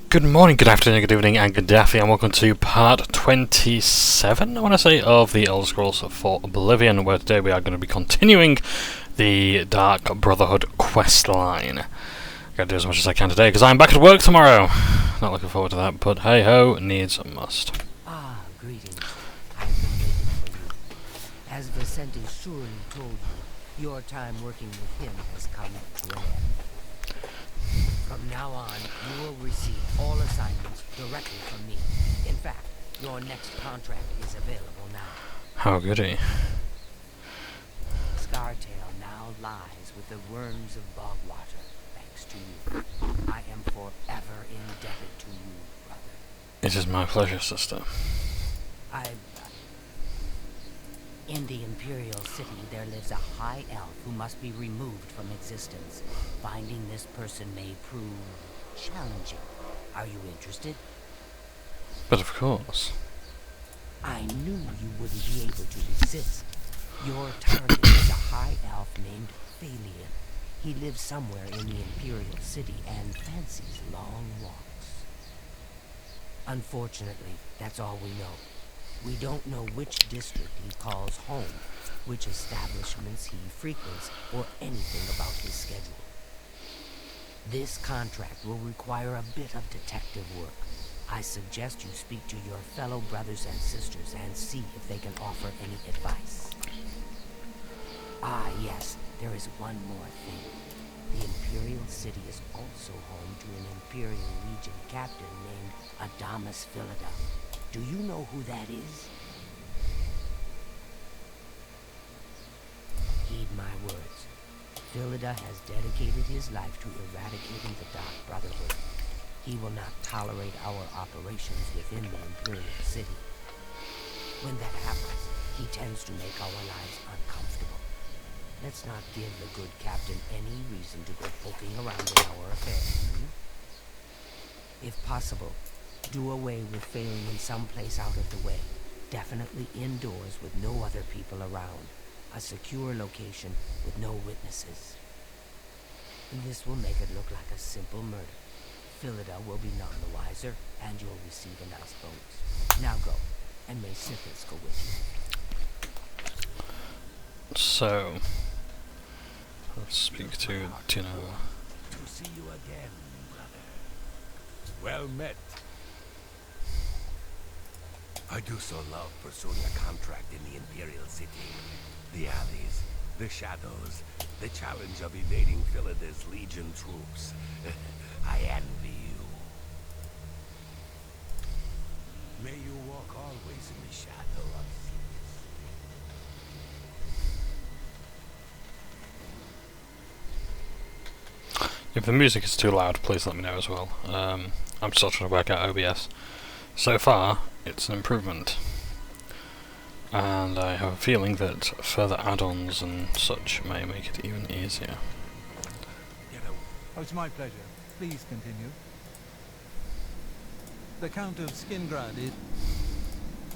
Good morning, good afternoon, good evening, and good daffy, and welcome to part 27, I want to say, of the Elder Scrolls for Oblivion, where today we are going to be continuing the Dark Brotherhood questline. Gotta do as much as I can today, because I'm back at work tomorrow. Not looking forward to that, but hey-ho, needs a must. Ah, greetings. I've been waiting for you. As Vicente surely told you, your time working with him has come to an end. From now on, you will receive all assignments directly from me. In fact, your next contract is available now. How goody. Scartail now lies with the worms of Bogwater, thanks to you. I am forever indebted to you, brother. It is my pleasure, sister. In the Imperial City, there lives a high elf who must be removed from existence. Finding this person may prove challenging. Are you interested? But of course. I knew you wouldn't be able to resist. Your target is a high elf named Phillida. He lives somewhere in the Imperial City and fancies long walks. Unfortunately, that's all we know. We don't know which district he calls home, which establishments he frequents, or anything about his schedule. This contract will require a bit of detective work. I suggest you speak to your fellow brothers and sisters and see if they can offer any advice. Ah, yes, there is one more thing. The Imperial City is also home to an Imperial Legion captain named Adamus Phillida. Do you know who that is? Heed my words. Phillida has dedicated his life to eradicating the Dark Brotherhood. He will not tolerate our operations within the Imperial City. When that happens, he tends to make our lives uncomfortable. Let's not give the good captain any reason to go poking around in our affairs. If possible, do away with failing in some place out of the way. Definitely indoors with no other people around. A secure location with no witnesses. This will make it look like a simple murder. Phillida will be none the wiser, and you'll receive a nice bonus. Now go, and may Sithis go with you. So, let's speak to Tino. To see you again, brother. Well met. I do so love pursuing a contract in the Imperial City. The alleys, the shadows, the challenge of evading Phillida's Legion troops. I envy you. May you walk always in the shadow of If the music is too loud, please let me know as well. I'm still trying to work out OBS. So far, it's an improvement. And I have a feeling that further add-ons and such may make it even easier. Oh, it's my pleasure. Please continue. The Count of Skingrad is...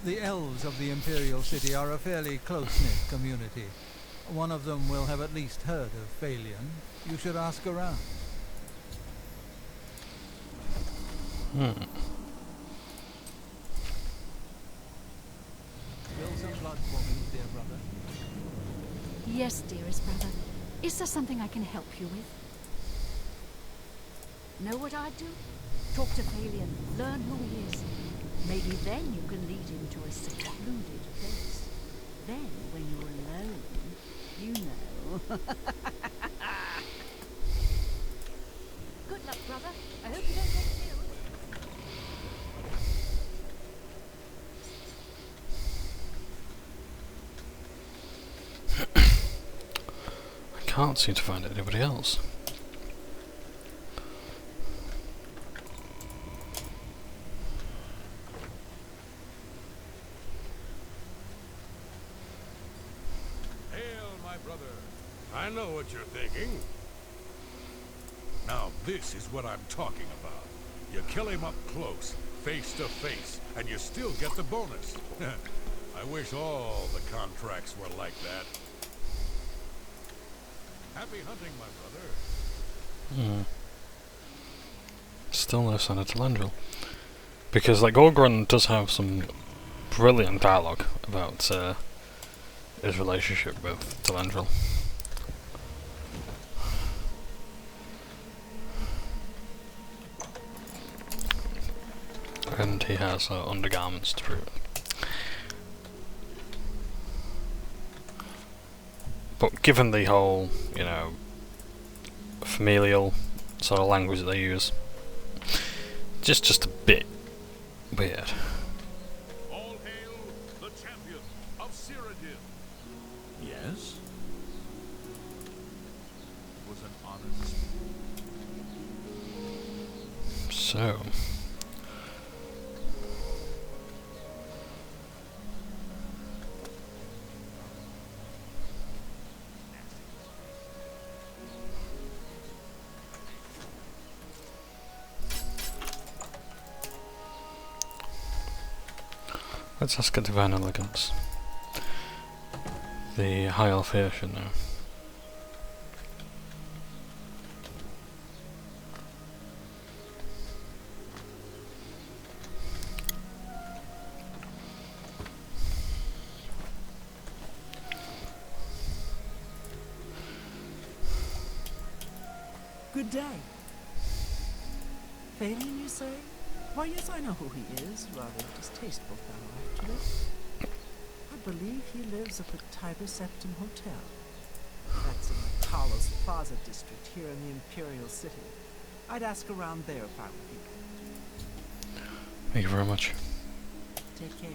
The elves of the Imperial City are a fairly close-knit community. One of them will have at least heard of Phalion. You should ask around. Spill some blood for me, dear brother. Yes, dearest brother. Is there something I can help you with? Know what I'd do? Talk to Phalion, learn who he is. Maybe then you can lead him to a secluded place. Then, when you're alone, you know. Good luck, brother. I hope you don't get killed. I can't seem to find anybody else. Hail, my brother. I know what you're thinking. Now this is what I'm talking about. You kill him up close, face to face, and you still get the bonus. I wish all the contracts were like that. Happy hunting, my brother. Still no sign of Telendril. Because, like, Orgron does have some brilliant dialogue about his relationship with Telendril. And he has undergarments to prove it. But given the whole, you know, familial sort of language that they use, just a bit weird. All hail the champion of Cyrodiil. Yes? It was an honor to speak. So, let's ask a Divine Elegance. The High Elf here should know. Good day. Phelan, you say? Why, yes, I know who he is. Rather distasteful fellow, actually. I believe he lives at the Tiber Septim Hotel. That's in the Talos Plaza district here in the Imperial City. I'd ask around there if I were you. Thank you very much. Take care.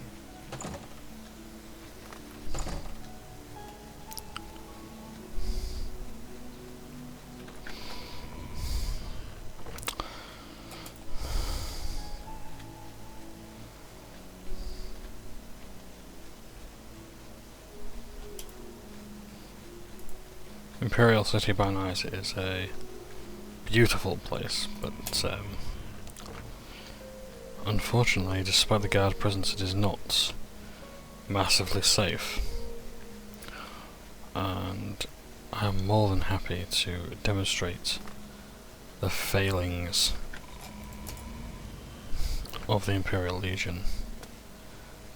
Imperial City by night is a beautiful place, but unfortunately, despite the guard presence, it is not massively safe. And I am more than happy to demonstrate the failings of the Imperial Legion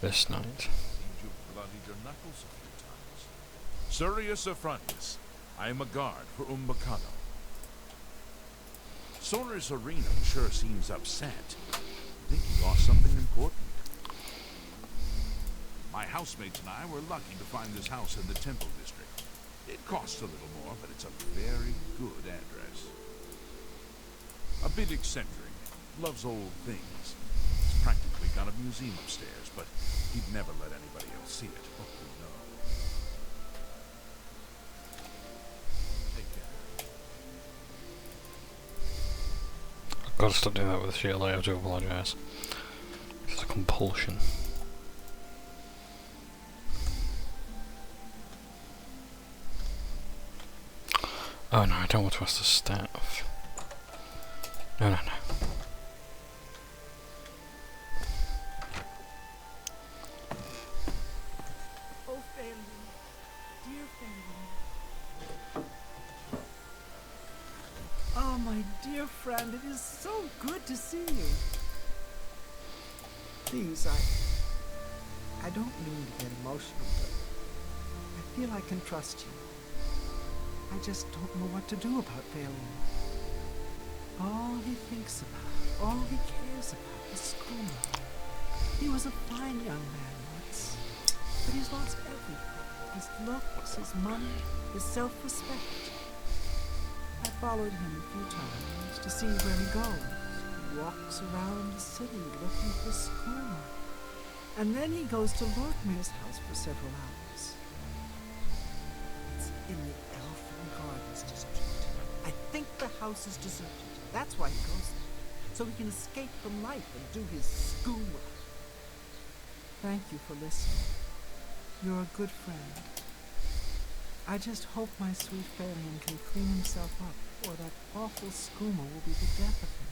this night. You've bloodied your knuckles a few times. Sirius Affrontus, I am a guard for Umbacano. Sonor's Arena sure seems upset. I think he lost something important. My housemates and I were lucky to find this house in the Temple District. It costs a little more, but it's a very good address. A bit eccentric, loves old things. He's practically got a museum upstairs, but he'd never let anybody else see it. Oh, no. Take care. I've got to stop doing that with Sheila, I do apologise. It's a compulsion. Oh no, I don't want to ask the staff. No. Oh, Phelan. Dear Phelan. Oh, my dear friend, it is so good to see you. Please, I don't mean to get emotional, but I feel I can trust you. I just don't know what to do about Phelan. All he thinks about, all he cares about is school. He was a fine young man once, but he's lost everything. His looks, his money, his self-respect. I followed him a few times to see where he goes. He walks around the city looking for school. And then he goes to Lordmare's house for several hours. It's in the Elfin Gardens district. I think the house is deserted. That's why he goes there, so he can escape from life and do his schoolwork. Thank you for listening. You're a good friend. I just hope my sweet Phelan can clean himself up, or that awful skooma will be the death of him.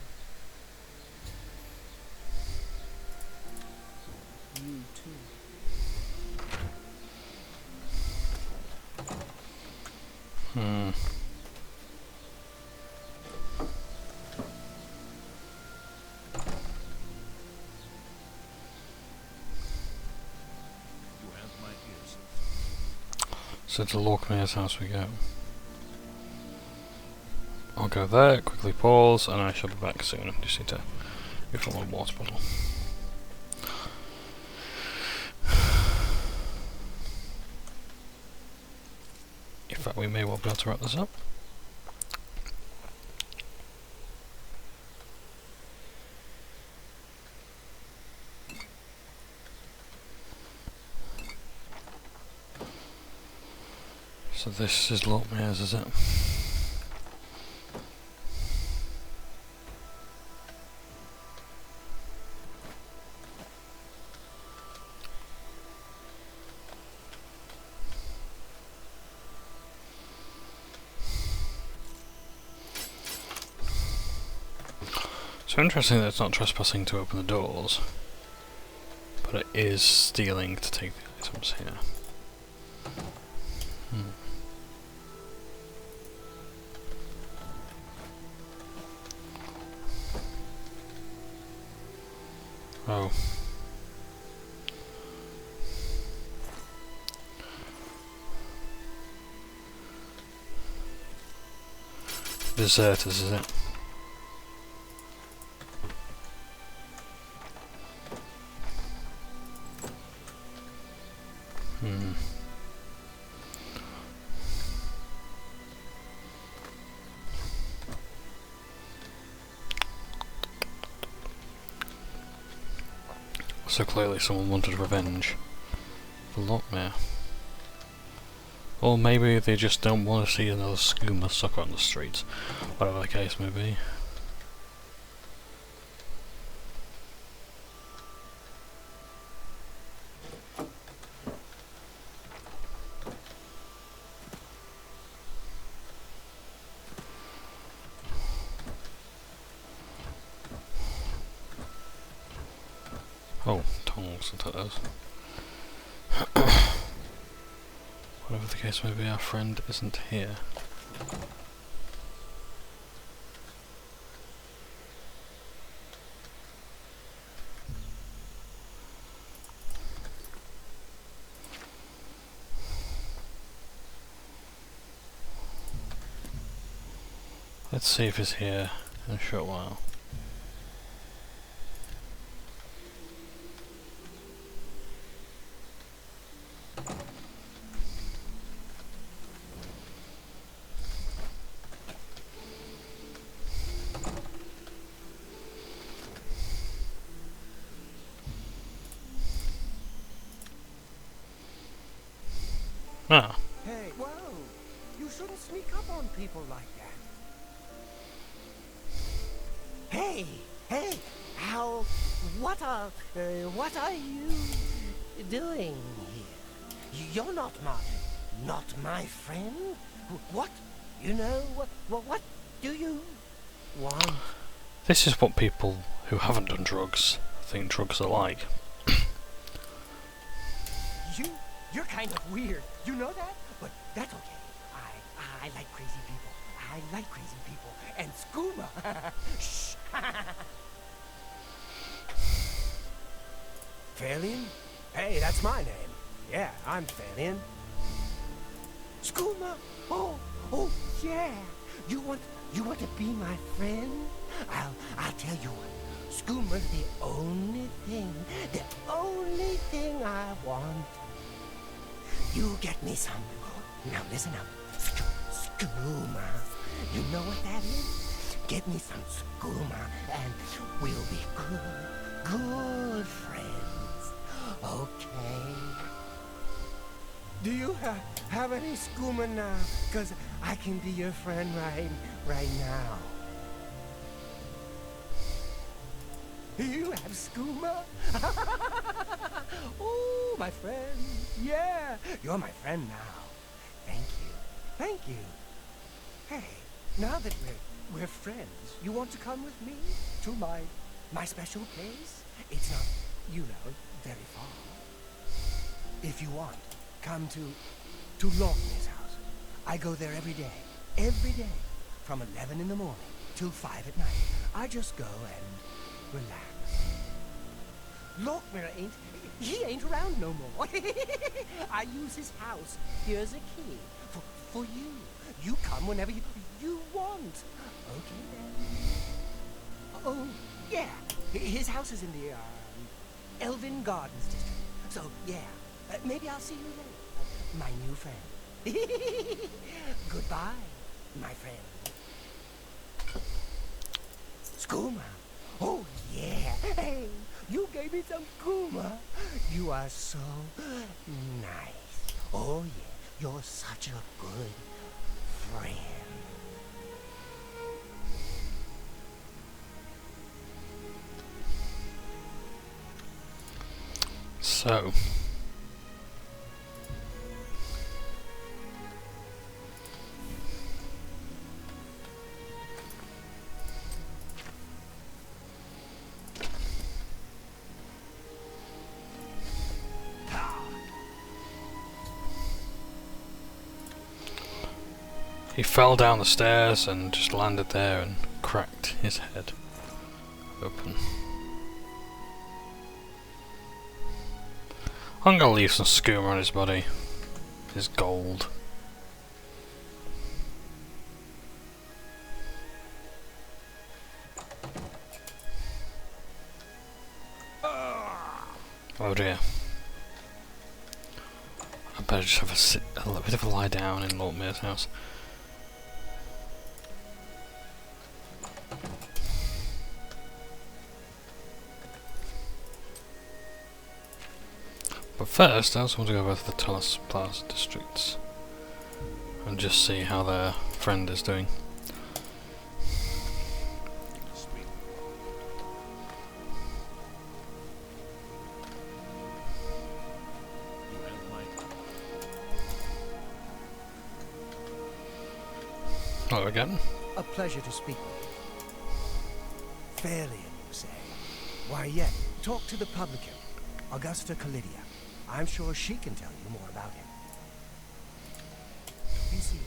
You too. So to Lockmare's house we go. I'll go there, quickly pause, and I shall be back soon. I just need to refill my water bottle. In fact, we may well be able to wrap this up. So this is Lockmare's, is it? So interesting that it's not trespassing to open the doors, but it is stealing to take the items here. Oh. Deserters, is it? So clearly someone wanted revenge for Lockmare. Or maybe they just don't want to see another skooma sucker on the streets. Whatever the case may be. Oh, tongs, I'll take those. Whatever the case may be, our friend isn't here. Let's see if he's here in a short while. Ah. Hey, whoa! You shouldn't sneak up on people like that. Hey, hey! How? What are you doing here? You're not my friend. What? You know what do you want? This is what people who haven't done drugs think drugs are like. You're kind of weird. You know that? But that's okay. I like crazy people. I like crazy people. And skooma. Shh. Phillida? Hey, that's my name. Yeah, I'm Phillida. Skooma? Oh, yeah. You want to be my friend? I'll tell you what. Skooma's the only thing I want. You get me some. Now listen up. Skooma. You know what that is? Get me some skooma and we'll be good friends. Okay? Do you have any skooma now? 'Cause I can be your friend right now. You have skooma? Oh, my friend. Yeah, you're my friend now. Thank you. Hey, now that we're friends, you want to come with me to my special place? It's not, very far. If you want, come to Lockmare's house. I go there every day, from 11 in the morning till 5 at night. I just go and relax. Lockmire he ain't around no more. I use his house. Here's a key for you. You come whenever you want. Okay then. Oh, yeah. His house is in the Elven Gardens district. So, yeah. Maybe I'll see you later. My new friend. Goodbye, my friend. Skooma. Oh, yeah. Hey, you gave me some skooma. You are so nice. Oh, yeah. You're such a good friend. So, he fell down the stairs and just landed there and cracked his head open. I'm gonna leave some skooma on his body. His gold. Oh dear. I better just have a little bit of a lie down in Lockmire's house. But first, I also want to go over to the Talos Plaza districts and just see how their friend is doing. Hello again. A pleasure to speak with you. Phillida, you say? Why, yeah. Talk to the publican, Augusta Callidia. I'm sure she can tell you more about him. Be seated.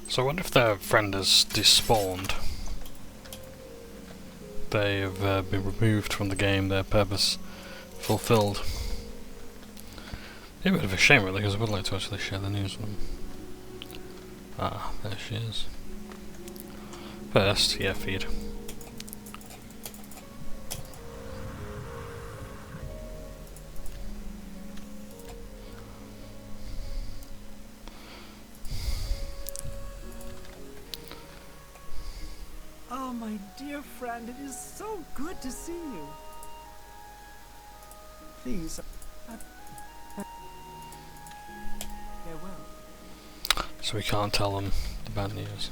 So I wonder if their friend has despawned. They have been removed from the game, their purpose fulfilled. A bit of a shame really, because I would like to actually share the news with them. Ah, there she is. First, yeah, feed. Oh, my dear friend, it is so good to see you. Please, farewell. So we can't tell them the bad news.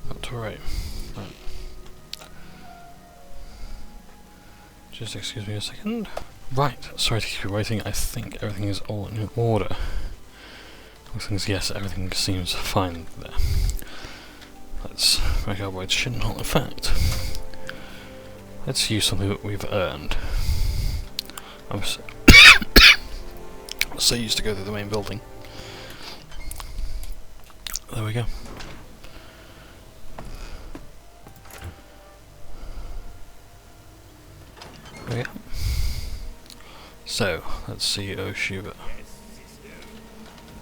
Not to worry. Right. Just excuse me a second. Right, sorry to keep you waiting. I think everything is all in order. Yes, everything seems fine there. Let's make our way to Shinhol. In fact, let's use something that we've earned. I'm so used to go to the main building. There we go. There we go. So, let's see Oshiba. Yes, sister.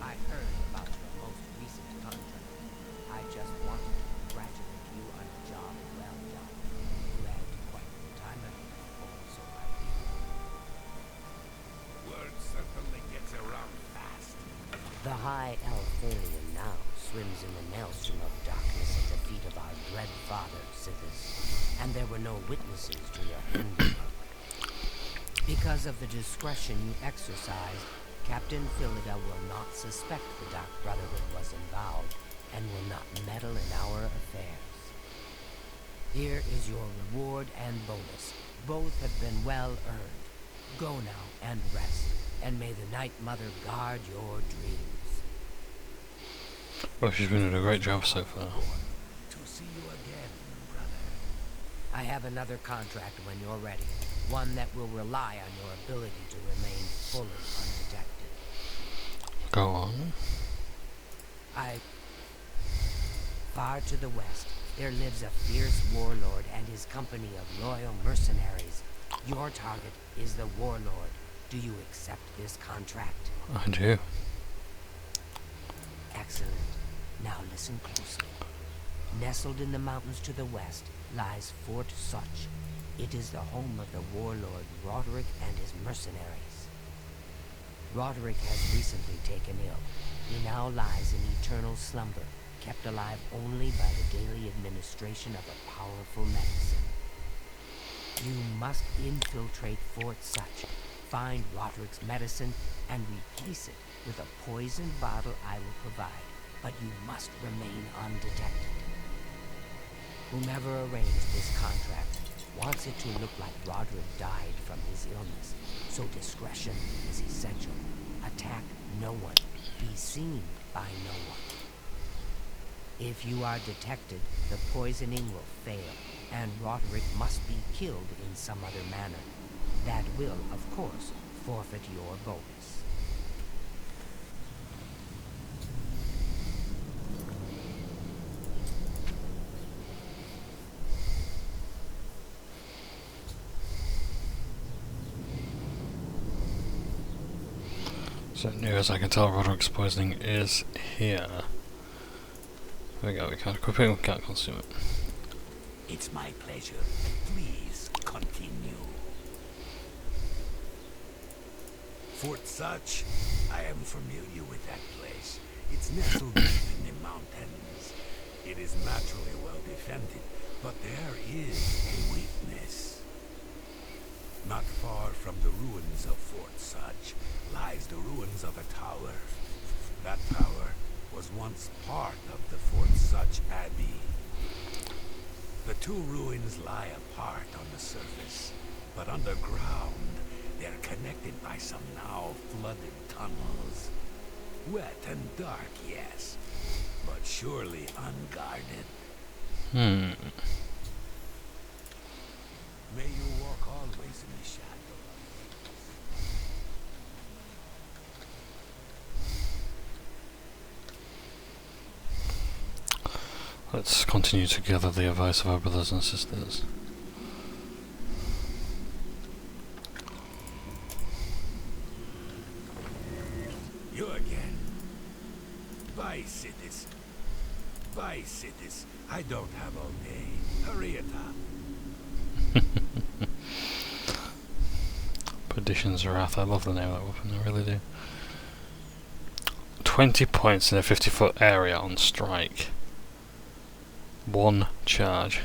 I heard about your most recent contract. I just wanted to congratulate you on a job well done. You had quite the time of it, or so I hear. Word certainly gets around fast. The High Elf Alien now swims in the maelstrom of darkness at the feet of our dread father, Sithis, and there were no witnesses to your handiwork. Because of the discretion you exercised, Captain Phillida will not suspect the Dark Brotherhood was involved and will not meddle in our affairs. Here is your reward and bonus. Both have been well earned. Go now and rest, and may the Night Mother guard your dreams. Well, she's been doing a great job so far. To see you again, brother. I have another contract when you're ready. One that will rely on your ability to remain fully undetected. Go on. Far to the west, there lives a fierce warlord and his company of loyal mercenaries. Your target is the warlord. Do you accept this contract? I do. Excellent. Now listen closely. Nestled in the mountains to the west lies Fort Such. It is the home of the warlord Roderick and his mercenaries. Roderick has recently taken ill. He now lies in eternal slumber, kept alive only by the daily administration of a powerful medicine. You must infiltrate Fort Such, find Roderick's medicine, and replace it with a poisoned bottle I will provide, but you must remain undetected. Whomever arranged this contract wants it to look like Roderick died from his illness, so discretion is essential. Attack no one. Be seen by no one. If you are detected, the poisoning will fail, and Roderick must be killed in some other manner. That will, of course, forfeit your bonus. So near as I can tell, Roderick's poisoning is here. There we go, we can't equip it, we can't consume it. It's my pleasure. Please continue. Fort Such, I am familiar with that place. It's nestled deep in the mountains. It is naturally well defended, but there is a weakness. Not far from the ruins of Fort Such lies the ruins of a tower. That tower was once part of the Fort Such Abbey. The two ruins lie apart on the surface, but underground they're connected by some now flooded tunnels. Wet and dark, yes, but surely unguarded. May you walk always in the shadow. Let's continue to gather the advice of our brothers and sisters. You again. Bye, cities. Bye, cities. I don't have all day. Hurry it up. Perdition's Wrath, I love the name of that weapon, I really do. 20 points in a 50-foot area on strike. 1 charge.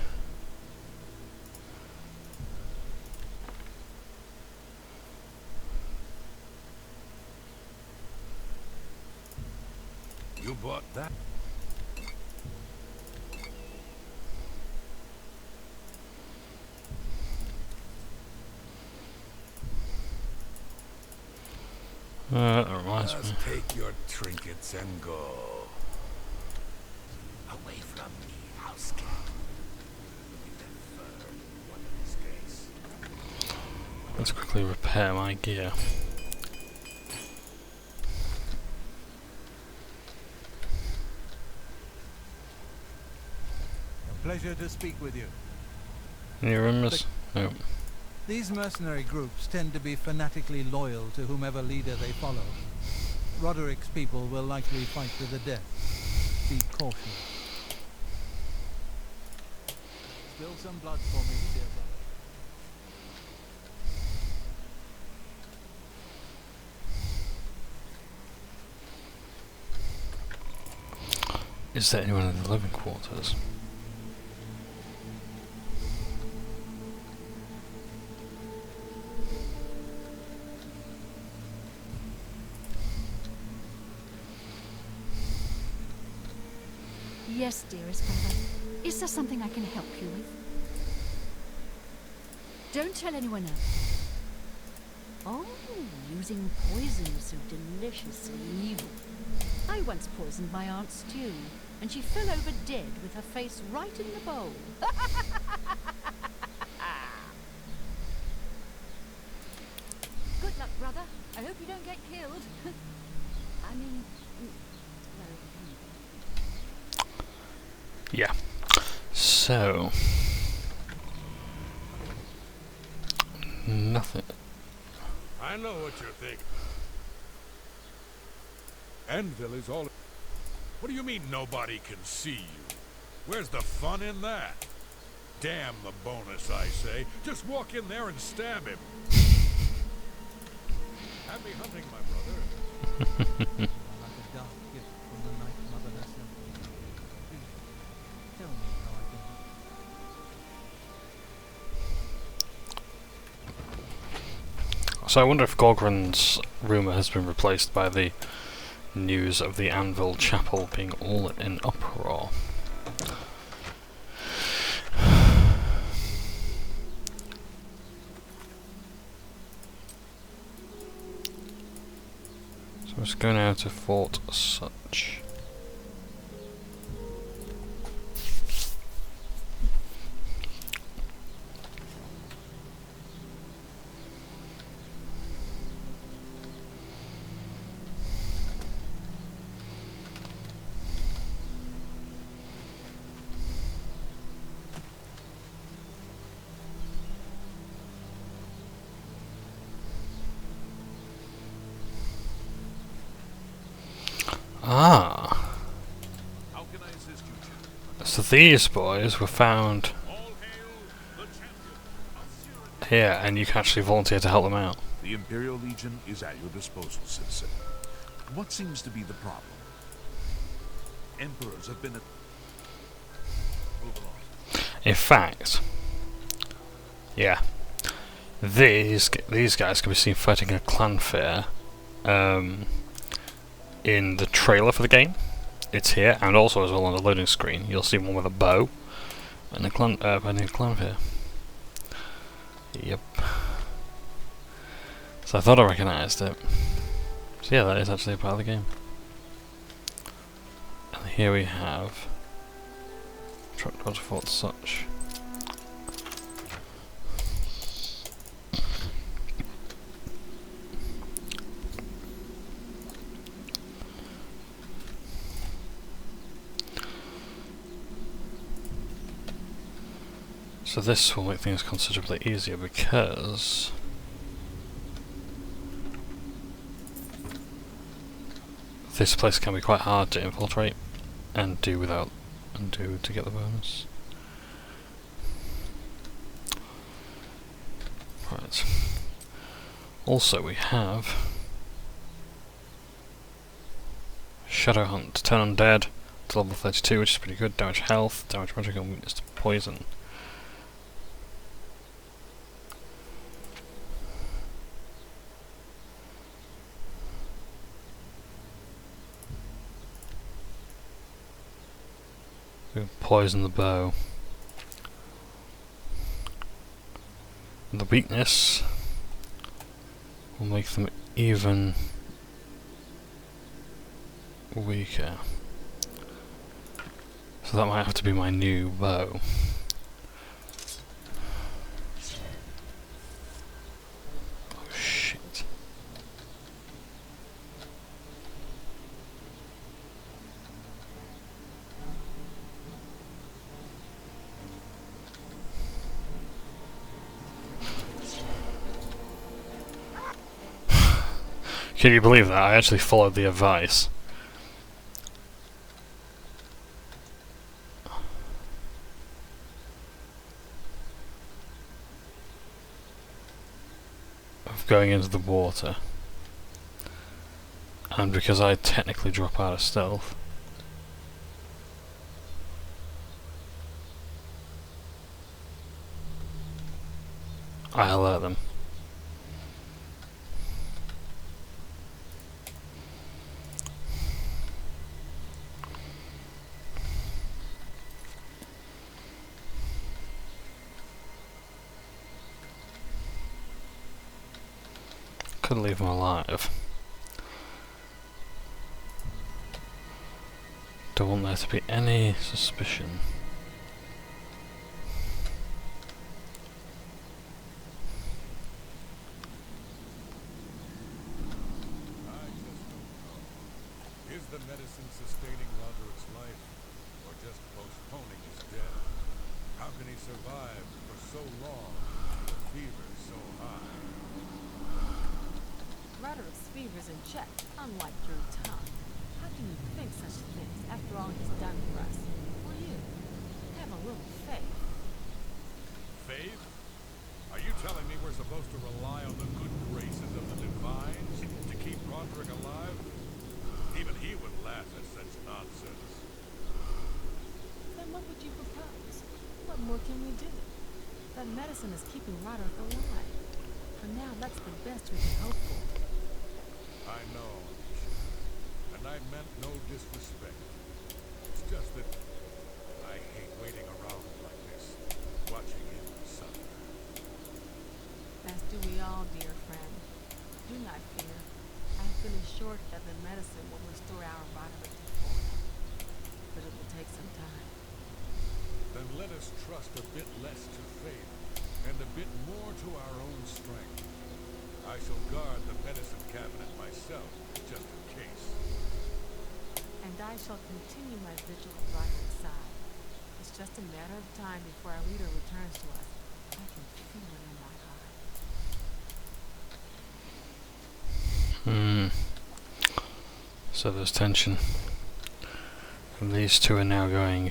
You bought that? That reminds me. Just take your trinkets and go. Away from me, house cat. Look at that fur. What a disgrace. Let's quickly repair my gear. A pleasure to speak with you. Any rumors? No. These mercenary groups tend to be fanatically loyal to whomever leader they follow. Roderick's people will likely fight to the death. Be cautious. Spill some blood for me, dear brother. Is there anyone in the living quarters? Yes, dearest brother. Is there something I can help you with? Don't tell anyone else. Oh, using poison is so deliciously evil. I once poisoned my aunt Stew, and she fell over dead with her face right in the bowl. Good luck, brother. I hope you don't get killed. I mean, well, Yeah. So nothing. I know what you're thinking. Anvil is all... What do you mean nobody can see you? Where's the fun in that? Damn the bonus, I say. Just walk in there and stab him. Happy hunting, my brother. Like a dark gift from the Night Mother herself. Please, tell me how I can help. So I wonder if Gorgron's rumour has been replaced by the news of the Anvil Chapel being all in uproar. So let's go now to Fort Such. Ah, How can I assist you, General? so these boys were found All hail the champion. here, and you can actually volunteer to help them out. The Imperial Legion is at your disposal, citizen. What seems to be the problem? Emperors have been at... Move along. In fact, yeah, these guys can be seen fighting a clan fair in the trailer for the game. It's here, and also as well on the loading screen. You'll see one with a bow and a clan fair. Yep. So I thought I recognised it. So yeah, that is actually a part of the game. And here we have Truck Dodge Fort Such. So this will make things considerably easier because this place can be quite hard to infiltrate and do to get the bonus. Right. Also we have Shadow Hunt, turn undead to level 32, which is pretty good. Damage health, damage magic, and weakness to poison. Poison the bow. And the weakness will make them even weaker. So that might have to be my new bow. Oh shit. Can you believe that? I actually followed the advice. Of going into the water. And because I technically drop out of stealth. I alert them. Could leave him alive. Don't want there to be any suspicion. I just don't know. Is the medicine sustaining Roderick's life, or just postponing his death? How can he survive for so long with a fever so high? Roderick's fever's in check, unlike your tongue. How can you think such things after all he's done for us? For you. Have a little faith. Faith? Are you telling me we're supposed to rely on the good graces of the divines to keep Roderick alive? Even he would laugh at such nonsense. Then what would you propose? What more can we do? That medicine is keeping Roderick alive. For now, that's the best we can hope for. I know, Alicia. And I meant no disrespect. It's just that I hate waiting around like this, watching him suffer. As do we all, dear friend. Do not fear. I am feeling sure that the medicine will restore our Roderick to form. But it will take some time. Then let us trust a bit less to faith, and a bit more to our own strength. I shall guard the medicine cabinet myself, just in case. And I shall continue my vigil at Roderick's side. It's just a matter of time before our leader returns to us. I can feel it in my heart. So there's tension. And these two are now going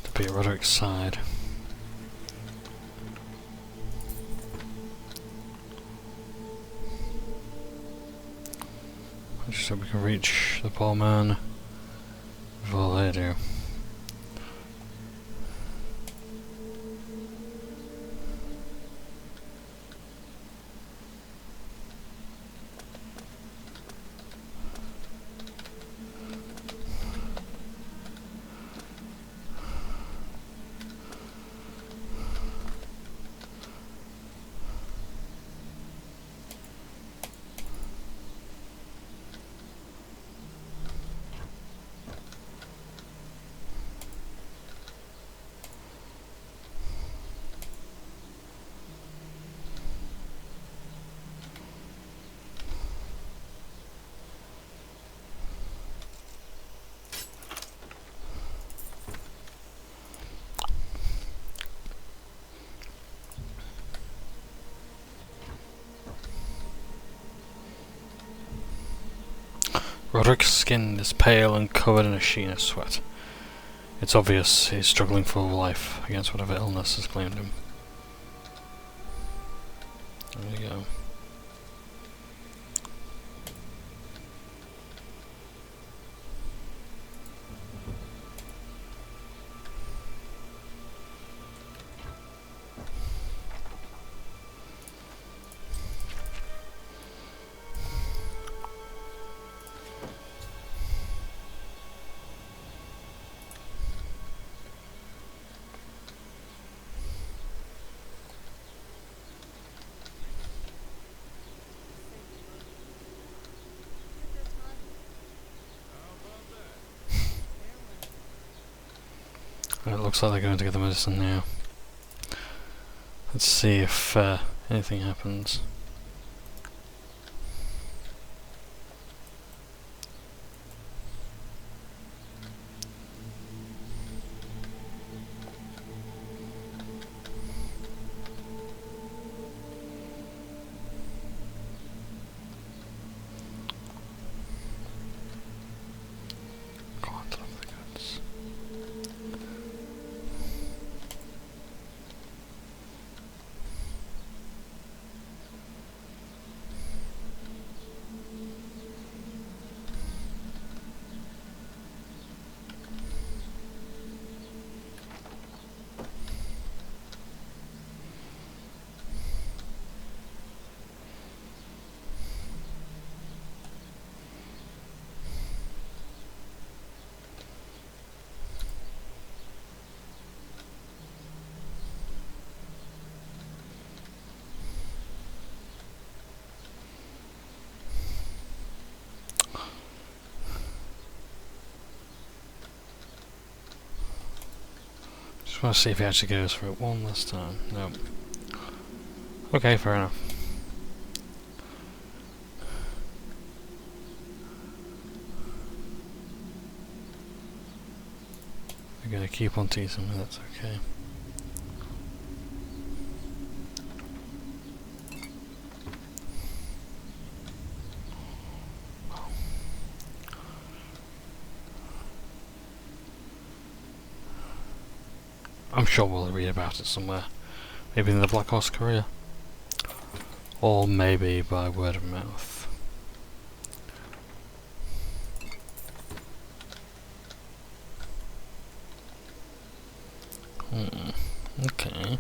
to be at Roderick's side. I just hope we can reach the poor man before they do. Roderick's skin is pale and covered in a sheen of sweat. It's obvious he's struggling for life against whatever illness has claimed him. There we go. It looks like they're going to get the medicine now. Let's see if anything happens. Just want to see if he actually goes for it one last time. No. Okay, fair enough. We're gonna keep on teasing me, that's okay. I'm sure we'll read about it somewhere. Maybe in the Black Horse Courier. Or maybe by word of mouth. Okay.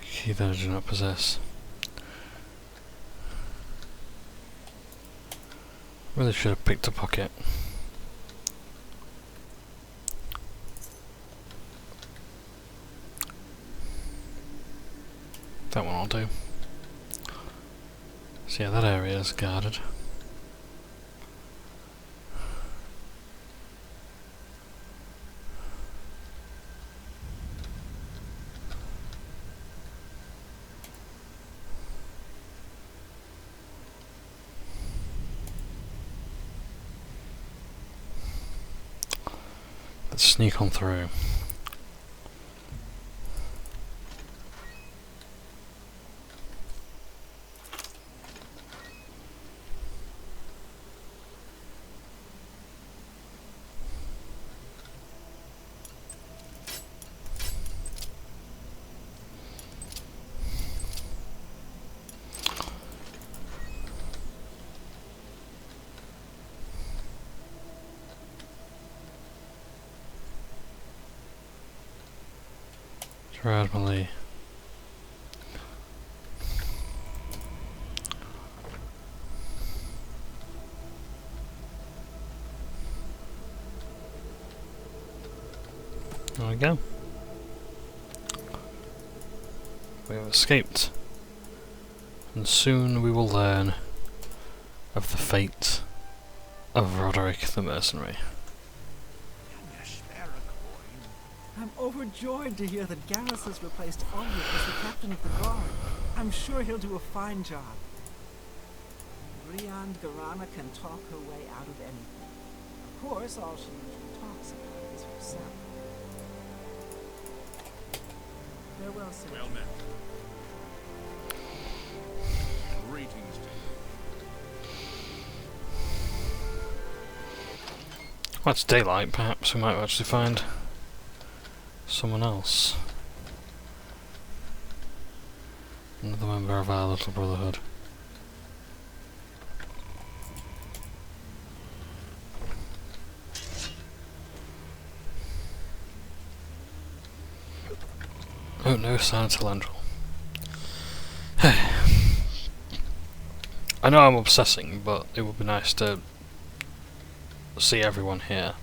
A key that I do not possess. Really should have picked a pocket. That one will do. So yeah, that area is guarded. Let's sneak on through. Radically. There we go. We have escaped. And soon we will learn of the fate of Roderick the Mercenary. I'm overjoyed to hear that Garrus has replaced Ulrich as the captain of the guard. I'm sure he'll do a fine job. Briand Garana can talk her way out of anything. Of course, all she usually talks about is herself. Farewell, sir. Well met. Greetings to you. Well, it's daylight, perhaps we might actually find someone else. Another member of our little brotherhood. Oh no, Silent Elandril. I know I'm obsessing, but it would be nice to see everyone here.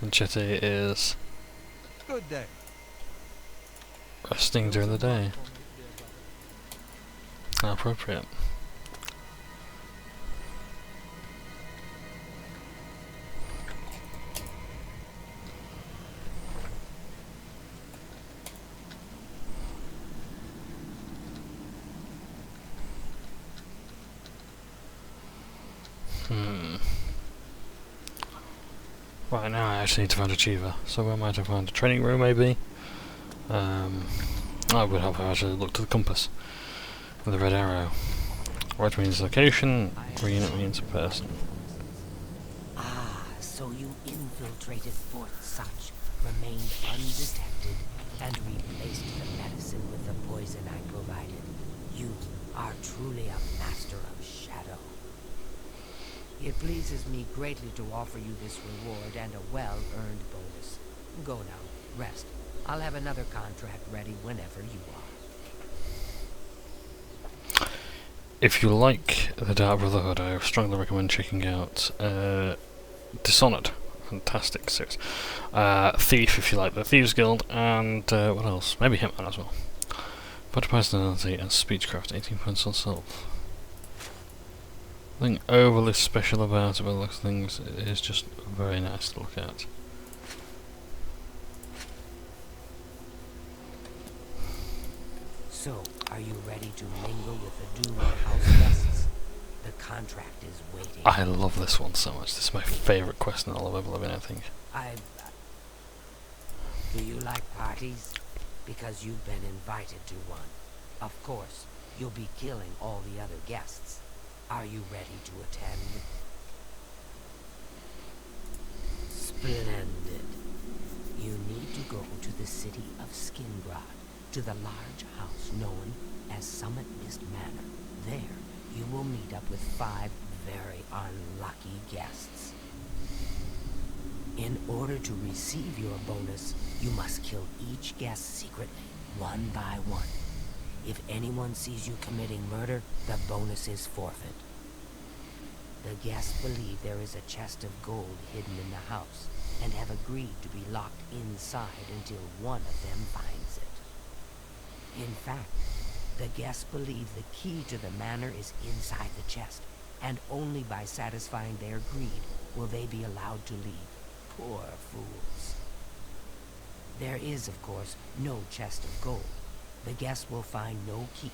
And Chetty is Good day. resting during the day. How appropriate. Right, now I actually need to find Achiever, so where might I find a training room maybe? I would have actually looked at the compass with the red arrow. Red means location, green it means person. Ah, so you infiltrated Fort Such, remained undetected, and replaced the medicine with the poison I provided. You are truly a master of shadow. It pleases me greatly to offer you this reward and a well-earned bonus. Go now, rest. I'll have another contract ready whenever you are. If you like the Dark Brotherhood, I strongly recommend checking out Dishonored. Fantastic series. Thief, if you like the Thieves Guild, and what else? Maybe Hitman as well. But personality and speechcraft, 18 points on self. Nothing overly special about it, but looks things it is just very nice to look at. So, are you ready to mingle with the doomed house guests? The contract is waiting. I love this one so much. This is my favourite quest in all of Oblivion, I think. Do you like parties? Because you've been invited to one. Of course, you'll be killing all the other guests. Are you ready to attend? Splendid. You need to go to the city of Skingrad, to the large house known as Summit Mist Manor. There, you will meet up with 5 very unlucky guests. In order to receive your bonus, you must kill each guest secretly, one by one. If anyone sees you committing murder, the bonus is forfeit. The guests believe there is a chest of gold hidden in the house, and have agreed to be locked inside until one of them finds it. In fact, the guests believe the key to the manor is inside the chest, and only by satisfying their greed will they be allowed to leave. Poor fools. There is, of course, no chest of gold. The guests will find no key.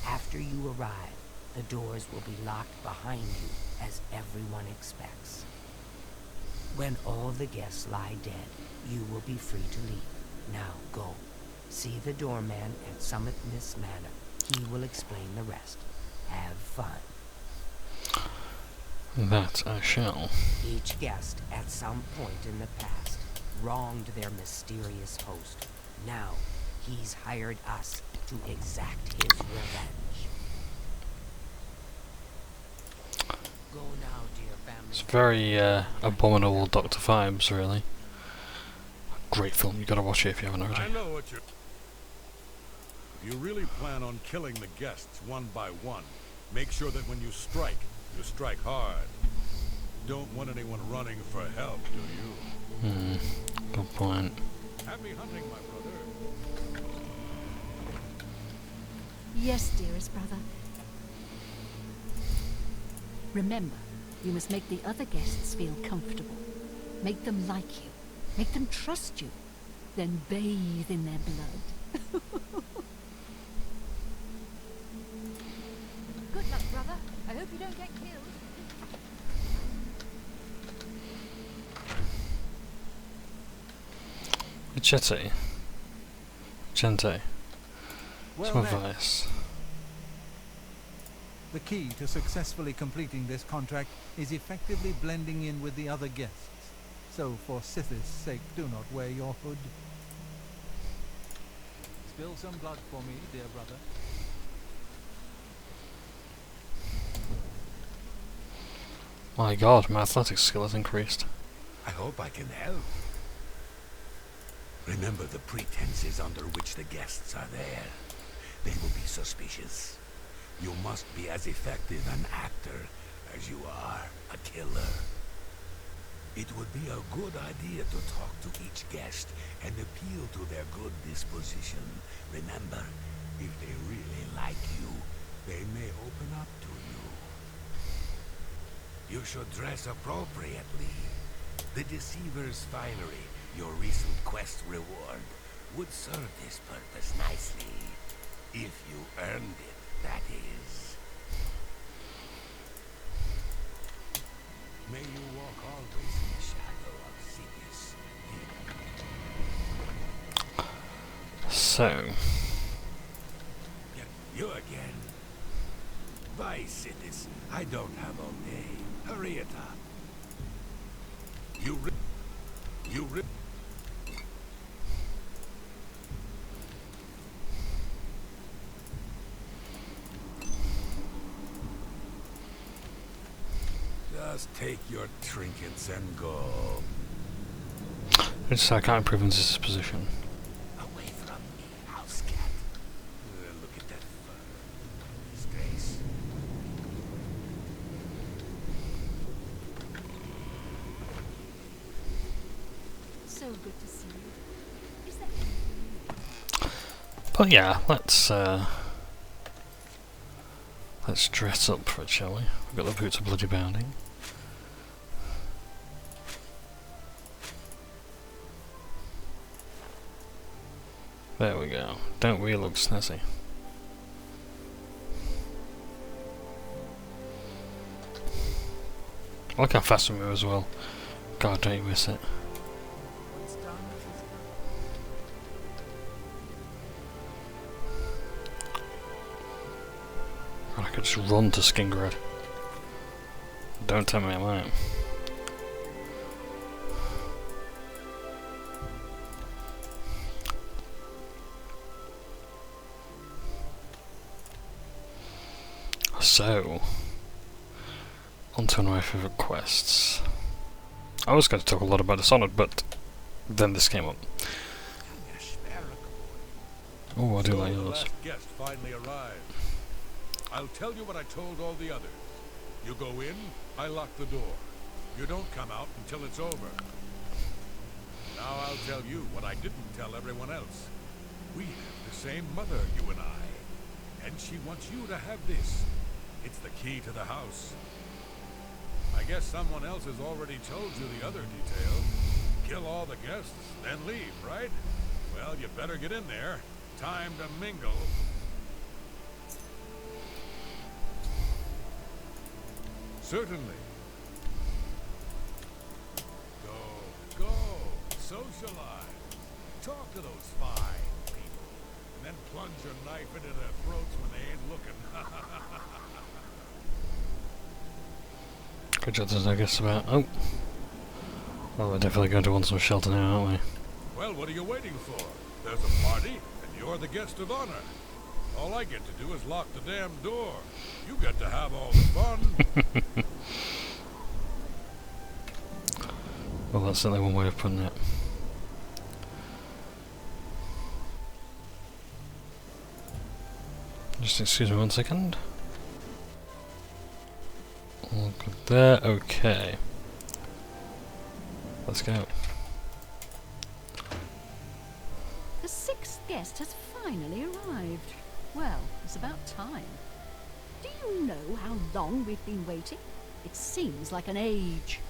After you arrive, the doors will be locked behind you, as everyone expects. When all the guests lie dead, you will be free to leave. Now go. See the doorman at Summit Mist Manor. He will explain the rest. Have fun. That I shall. Each guest, at some point in the past, wronged their mysterious host. Now, he's hired us to exact his revenge. Go now, dear family. It's very abominable Dr. Vibes, really. Great film, you gotta watch it if you haven't I already. know what you're... If you really plan on killing the guests one by one, make sure that when you strike hard. Don't want anyone running for help, do you? Good point. Happy hunting, my brother. Yes, dearest brother. Remember, you must make the other guests feel comfortable. Make them like you. Make them trust you. Then bathe in their blood. Good luck, brother. I hope you don't get killed. Gente. Well Some met. advice. The key to successfully completing this contract is effectively blending in with the other guests. So, for Sithis' sake, do not wear your hood. Spill some blood for me, dear brother. My god, my athletics skill has increased. I hope I can help. Remember the pretenses under which the guests are there. They will be suspicious. You must be as effective an actor as you are a killer. It would be a good idea to talk to each guest and appeal to their good disposition. Remember, if they really like you, they may open up to you. You should dress appropriately. The Deceiver's finery, your recent quest reward, would serve this purpose nicely. If you earned it, that is. May you walk always in the shadow of Sidious. So, You again. Bye, Sidious. I don't have all day. Hurry it up. You Just take your trinkets and go. I can't improve in this position. Away from me, house cat. Look at that fur. Disgrace. So good to see you. Is there anything? But yeah, let's Let's dress up for it, shall we? We've got the boots of bloody bounding. There we go. Don't we look snazzy? Look how fast we move as well. God, don't you miss it. I could just run to Skingrad. Don't tell me I might. So, on to one of my favourite quests. I was going to talk a lot about Dishonored, but then this came up. Oh, I do like The yours. last guest finally arrived. I'll tell you what I told all the others. You go in, I lock the door. You don't come out until it's over. Now I'll tell you what I didn't tell everyone else. We have the same mother, you and I. And she wants you to have this. It's the key to the house. I guess someone else has already told you the other details. Kill all the guests, then leave, right? Well, you better get in there. Time to mingle. Certainly. Go, socialize. Talk to those fine people. And then plunge your knife into their throats when they ain't looking. Good job there's no guess about. Oh. Well, we're definitely going to want some shelter now, aren't we? Well, what are you waiting for? There's a party, and you're the guest of honor. All I get to do is lock the damn door. You get to have all the fun. Well, that's certainly one way of putting it. Just excuse me 1 second. All good there, okay. Let's go. The sixth guest has finally arrived. Well, it's about time. Do you know how long we've been waiting? It seems like an age.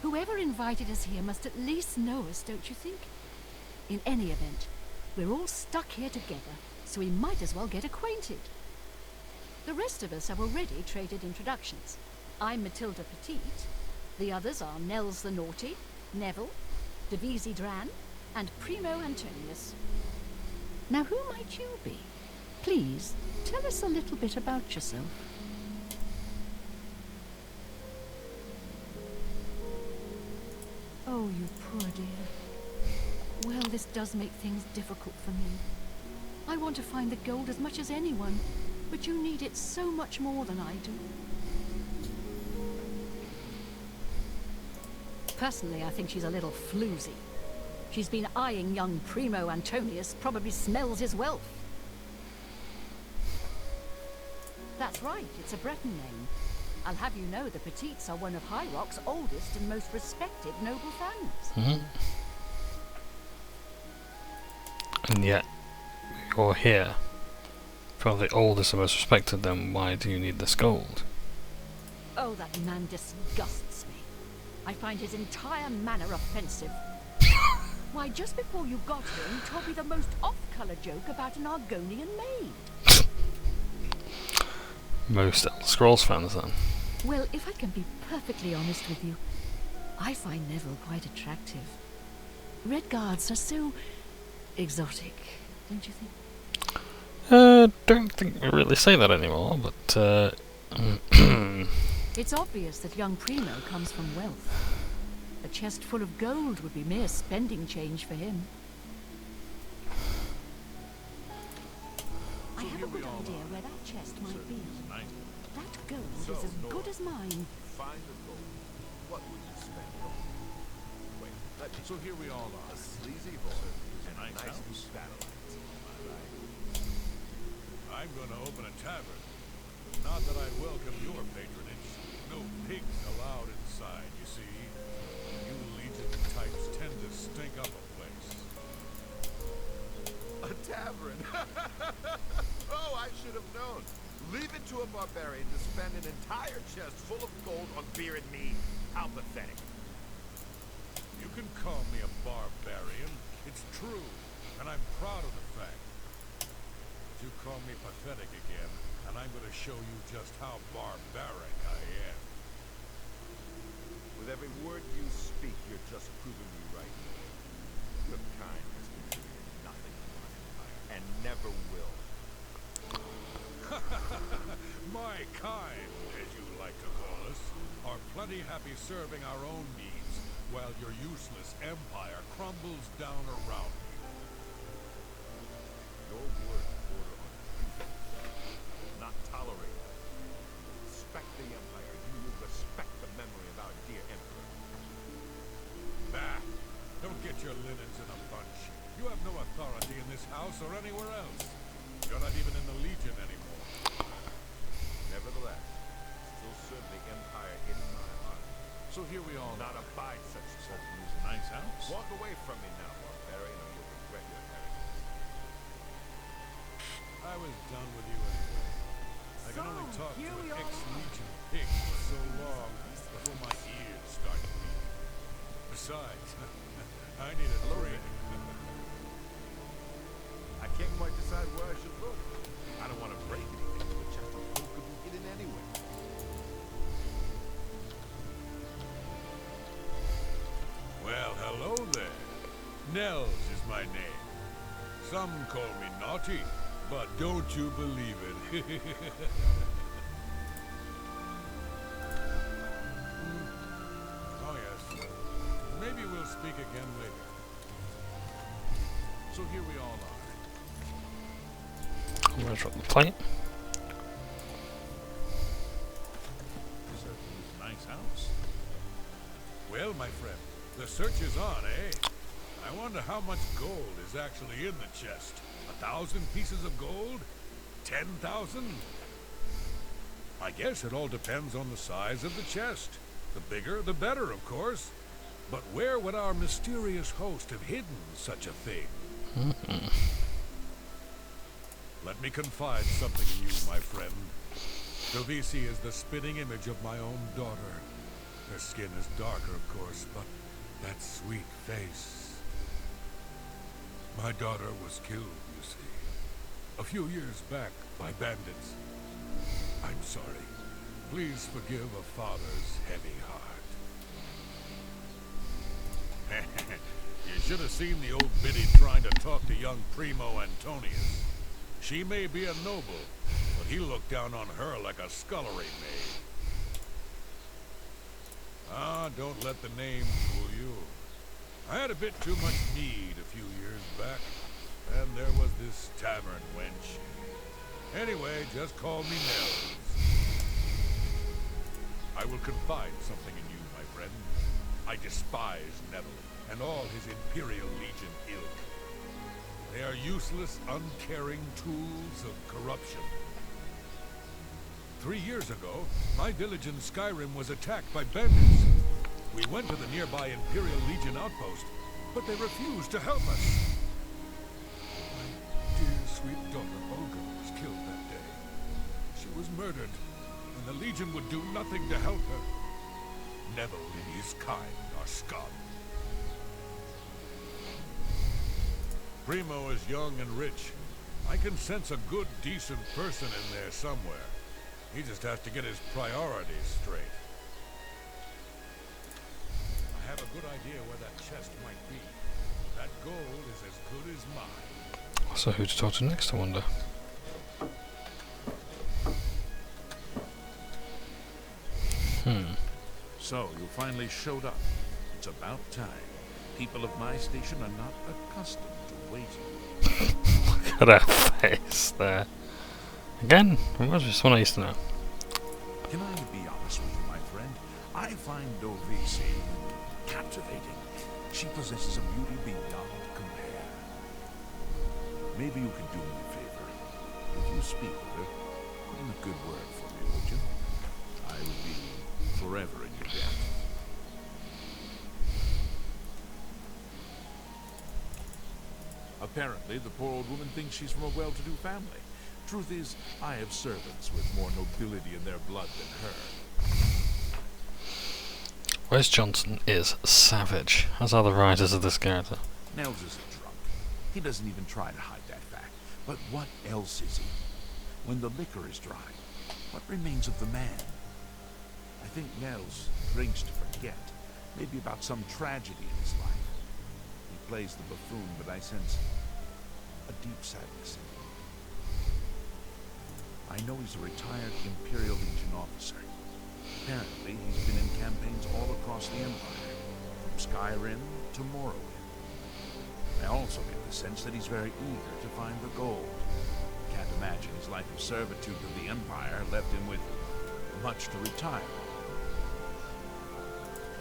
Whoever invited us here must at least know us, don't you think? In any event, we're all stuck here together, so we might as well get acquainted. The rest of us have already traded introductions. I'm Matilda Petite. The others are Nels the Naughty, Neville, Devisi Dran, and Primo Antonius. Now who might you be? Please, tell us a little bit about yourself. Oh, you poor dear. Well, this does make things difficult for me. I want to find the gold as much as anyone, but you need it so much more than I do. Personally, I think she's a little floozy. She's been eyeing young Primo Antonius, probably smells his wealth. That's right, it's a Breton name. I'll have you know the Petites are one of High Rock's oldest and most respected noble families. And yet, you're here. Probably the oldest and most respected, then why do you need this gold? Oh, that man disgusts me. I find his entire manner offensive. Why, just before you got here, he told me the most off-colour joke about an Argonian maid. Most Elder Scrolls fans, then. Well, if I can be perfectly honest with you, I find Neville quite attractive. Red Guards are so exotic, don't you think? Don't think we really say that anymore, but, It's obvious that young Primo comes from wealth. A chest full of gold would be mere spending change for him. I have a good idea where that chest might be. That gold is as good as mine. Find the gold. What would you spend on? Wait, so here we all are. A sleazy boy and a nice new battle. I'm gonna open a tavern. Not that I'd welcome your patronage. No pigs allowed inside, you see. You Legion types tend to stink up a place. A tavern. Oh, I should have known. Leave it to a barbarian to spend an entire chest full of gold on beer and me? How pathetic. You can call me a barbarian. It's true, and I'm proud of the fact. But you call me pathetic again, and I'm going to show you just how barbaric I am. With every word you speak, you're just proving me right. Your kind has contributed nothing to my empire, and never will. My kind, as you like to call us, are plenty happy serving our own needs, while your useless empire crumbles down around you. Your words border on treason. Not tolerate. Respect the empire. You will respect the memory of our dear emperor. Bah! Don't get your linens in a bunch. You have no authority in this house or anywhere else. You're not even in the Legion anymore. Nevertheless, still serve the empire in my heart. So here we all Not are. abide such It's sort. a nice house. Walk away from me now, barbarian, or you'll regret your heritage. I was done with you anyway. I can only talk to an ex-Legion pig for so long before my ears start bleeding. Besides, I need a drink. I can't quite decide where I should look. I don't want to break anything, but the chest of gold could be hidden anywhere. Well, hello there. Nels is my name. Some call me naughty, but don't you believe it. Oh yes. Maybe we'll speak again later. So here we all are. I'm gonna drop the plate. Certainly is a nice house. Well, my friend, the search is on, eh? I wonder how much gold is actually in the chest. 1,000 pieces of gold? 10,000? I guess it all depends on the size of the chest. The bigger, the better, of course. But where would our mysterious host have hidden such a thing? Let me confide something in you, my friend. Dovisi is the spitting image of my own daughter. Her skin is darker, of course, but that sweet face. My daughter was killed, you see, a few years back by bandits. I'm sorry. Please forgive a father's heavy heart. You should have seen the old biddy trying to talk to young Primo Antonius. She may be a noble, but he looked down on her like a scullery maid. Ah, don't let the name fool you. I had a bit too much mead a few years back, and there was this tavern wench. Anyway, just call me Nels. I will confide something in you, my friend. I despise Neville and all his Imperial Legion ilk. They are useless, uncaring tools of corruption. 3 years ago, my village in Skyrim was attacked by bandits. We went to the nearby Imperial Legion outpost, but they refused to help us. My dear, sweet daughter Olga was killed that day. She was murdered, and the Legion would do nothing to help her. Neville and his kind are scum. Primo is young and rich. I can sense a good, decent person in there somewhere. He just has to get his priorities straight. I have a good idea where that chest might be. That gold is as good as mine. So who to talk to next, I wonder? So, you finally showed up. It's about time. People of my station are not accustomed to waiting. Look at her face there. Again, reminds me of someone I used to know. Can I be honest with you, my friend? I find Dovisi captivating. She possesses a beauty beyond compare. Maybe you can do me a favor. If you speak with her, put in a good word for me, would you? I would be forever in your debt. Apparently, the poor old woman thinks she's from a well-to-do family. Truth is, I have servants with more nobility in their blood than her. Wes Johnson is savage, as are the writers of this character. Nels is a drunk. He doesn't even try to hide that fact. But what else is he? When the liquor is dry, what remains of the man? I think Nels drinks to forget. Maybe about some tragedy in his life. He plays the buffoon, but I sense a deep sadness in him. I know he's a retired Imperial Legion officer. Apparently, he's been in campaigns all across the Empire, from Skyrim to Morrowind. I also get the sense that he's very eager to find the gold. Can't imagine his life of servitude to the Empire left him with much to retire on.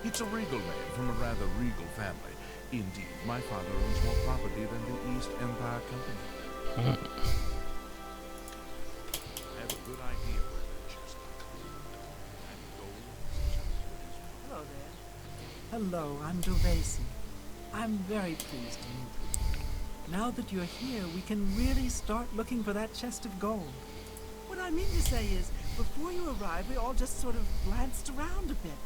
It's a regal man from a rather regal family. Indeed, my father owns more property than the East Empire Company. I have a good idea where that chest is. And gold is just what is. Hello there. Hello, I'm Dovesi. I'm very pleased to meet you. Now that you're here, we can really start looking for that chest of gold. What I mean to say is, before you arrived, we all just sort of glanced around a bit.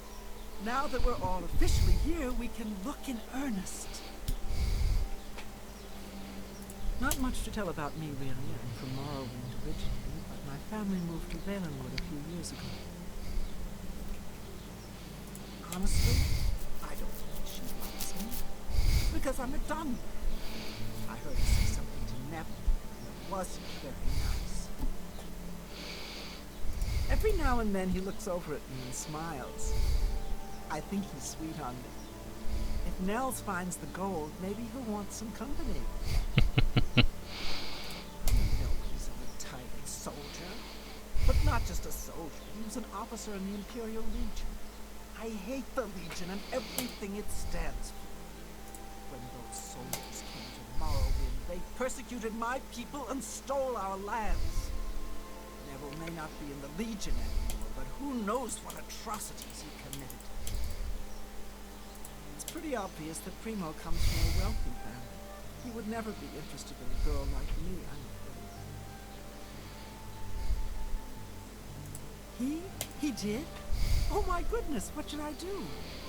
Now that we're all officially here, we can look in earnest. Not much to tell about me, really. I'm from Morrowind originally, but my family moved to Valenwood a few years ago. Honestly, I don't think she loves me, because I'm a dumb. I heard her say something to Neville, and it wasn't very nice. Every now and then he looks over at me and smiles. I think he's sweet on me. If Nels finds the gold, maybe he'll want some company. I know he's a retired soldier, but not just a soldier. He was an officer in the Imperial Legion. I hate the Legion and everything it stands for. When those soldiers came to Morrowind, they persecuted my people and stole our lands. Neville may not be in the Legion anymore, but who knows what atrocities he committed. It's pretty obvious that Primo comes from a wealthy family. He would never be interested in a girl like me, I'm afraid. He did? Oh my goodness, what should I do?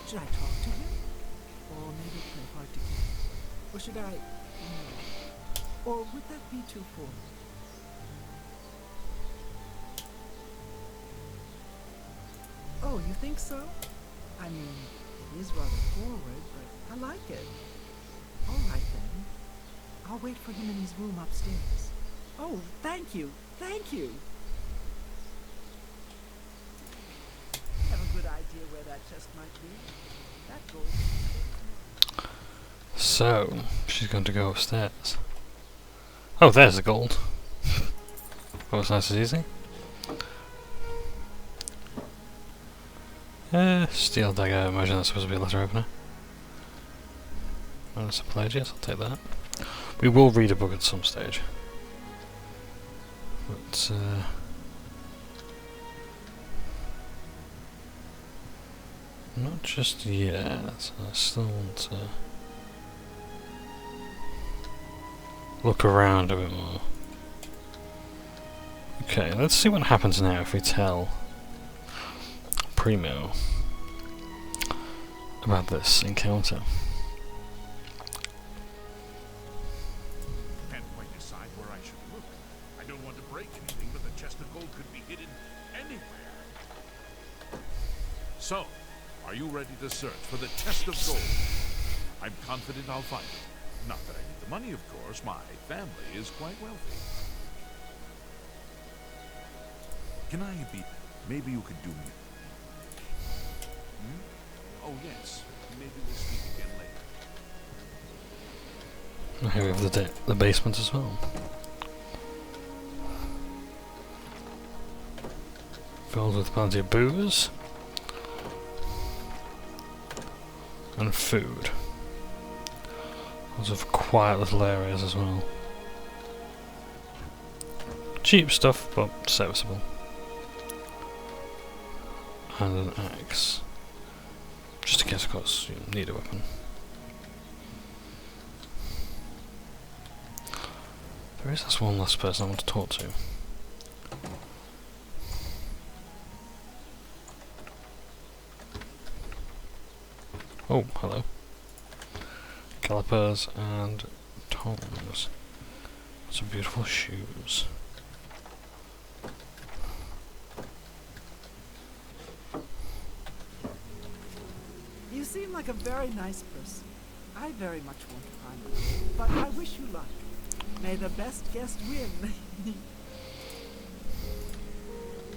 Should I talk to him? Or maybe play hard to get? Or should I... no. Or would that be too forward? Oh, you think so? I mean, it is rather forward, but I like it. All right then. I'll wait for him in his room upstairs. Oh, thank you, thank you. Have a good idea where that chest might be. That gold. So, she's going to go upstairs. Oh, there's the gold. That was nice and easy. Steel dagger, I imagine that's supposed to be a letter opener. Oh, that's a Pelagius, I'll take that. We will read a book at some stage. But, not just yet. I still want to look around a bit more. Okay, let's see what happens now if we tell Primo about this encounter. Can't quite decide where I should look. I don't want to break anything, but the chest of gold could be hidden anywhere. So, are you ready to search for the chest of gold? I'm confident I'll find it. Not that I need the money, of course. My family is quite wealthy. Can I be... Maybe you could do me... Oh yes, maybe we'll speak again later. Here we have the basement as well. Filled with plenty of booze. And food. Lots of quiet little areas as well. Cheap stuff, but serviceable. And an axe. Just in case, of course, you need a weapon. There is this one last person I want to talk to. Oh, hello. Calipers and tongs. Some beautiful shoes. You seem like a very nice person. I very much want to find you, but I wish you luck. May the best guest win.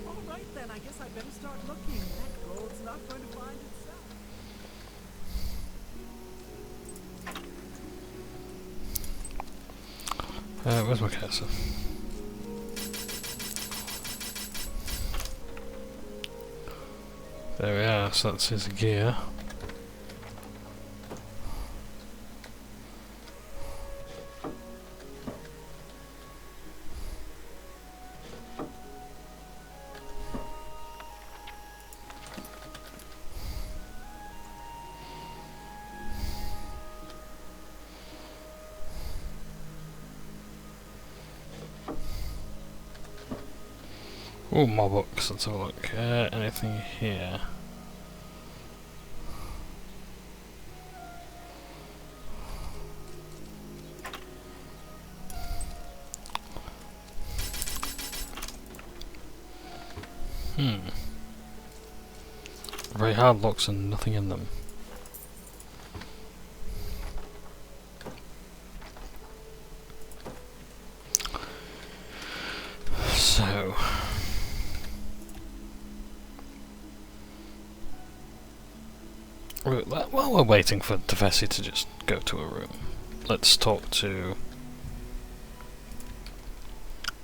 All right then, I guess I better start looking. That gold's not going to find itself. Where's my cursor? There we are, so that's his gear. Oh, more books, let's have a look. Anything here? Very hard locks and nothing in them. So... while we're waiting for Tefesi to just go to a room, let's talk to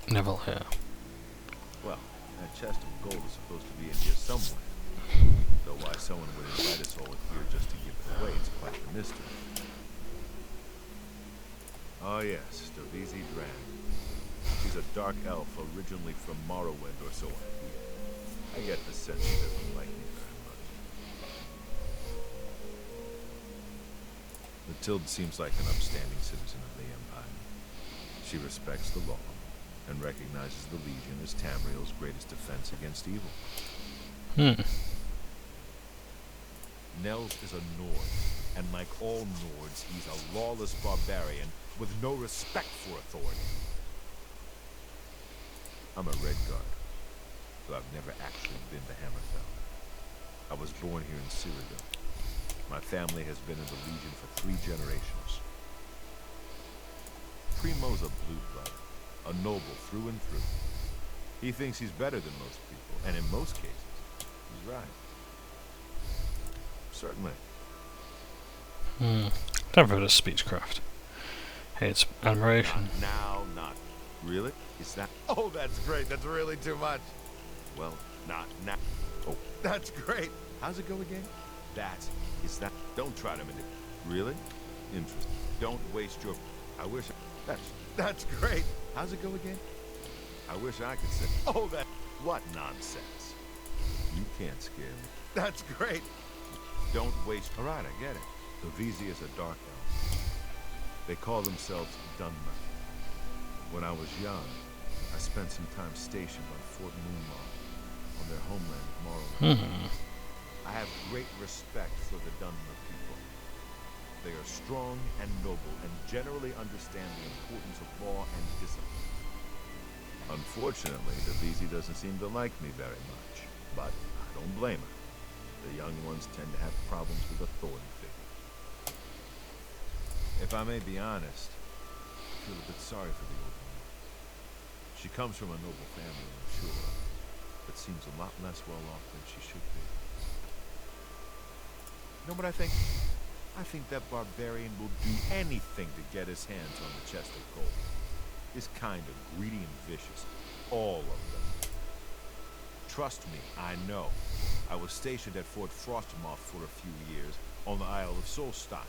Neville here. Well, that chest of gold is supposed to be in here somewhere. Though why someone would invite us all here just to give it away is quite the mystery. Oh yes, Davisi Dran. She's a dark elf originally from Morrowind or so I hear. I get the sense she doesn't like me very much. Matilda seems like an upstanding citizen of the Empire. She respects the law and recognizes the Legion as Tamriel's greatest defense against evil. Nels is a Nord, and like all Nords, he's a lawless barbarian with no respect for authority. I'm a Redguard, though I've never actually been to Hammerfell. I was born here in Cyrodiil. My family has been in the Legion for 3 generations. Primo's a blue blood, a noble through and through. He thinks he's better than most people, and in most cases, he's right. Certainly. Time for a bit of speechcraft. Hey, it's admiration. Not really? Is that? Oh, that's great. That's really too much. Well, not now. Oh, that's great. How's it go again? Is that? Don't try to manipulate. Really? Interesting. Don't waste your. I wish. That's great. How's it go again? I wish I could say. Oh, that. What nonsense. You can't scare me. That's great. Don't waste. All right, I get it. The VZ is a dark elf. They call themselves Dunmer. When I was young, I spent some time stationed on Fort Moonlaw, on their homeland of Morrowind. I have great respect for the Dunmer people. They are strong and noble and generally understand the importance of law and discipline. Unfortunately, the VZ doesn't seem to like me very much, but I don't blame her. The young ones tend to have problems with authority figures. If I may be honest, I feel a bit sorry for the old woman. She comes from a noble family, I'm sure, but seems a lot less well off than she should be. You know what I think? I think that barbarian will do anything to get his hands on the chest of gold. Is kind of greedy and vicious. All of them. Trust me, I know. I was stationed at Fort Frostmoth for a few years on the Isle of Solstein.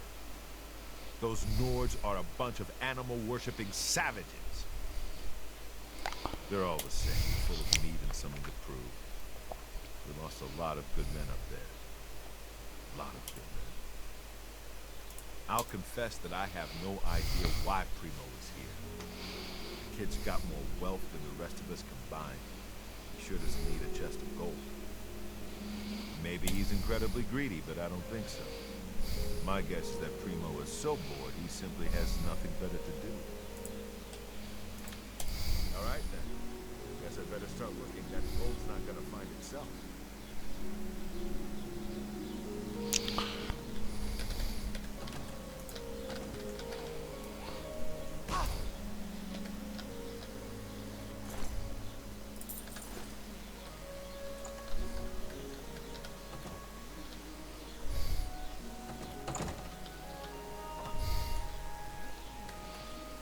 Those Nords are a bunch of animal-worshipping savages. They're all the same, full of meat and something to prove. We lost a lot of good men up there. A lot of good men. I'll confess that I have no idea why Primo is here. The kid's got more wealth than the rest of us combined. He sure doesn't need a chest of gold. Maybe he's incredibly greedy, but I don't think so. My guess is that Primo is so bored he simply has nothing better to do. All right then. Guess I better start looking. That gold's not gonna find itself.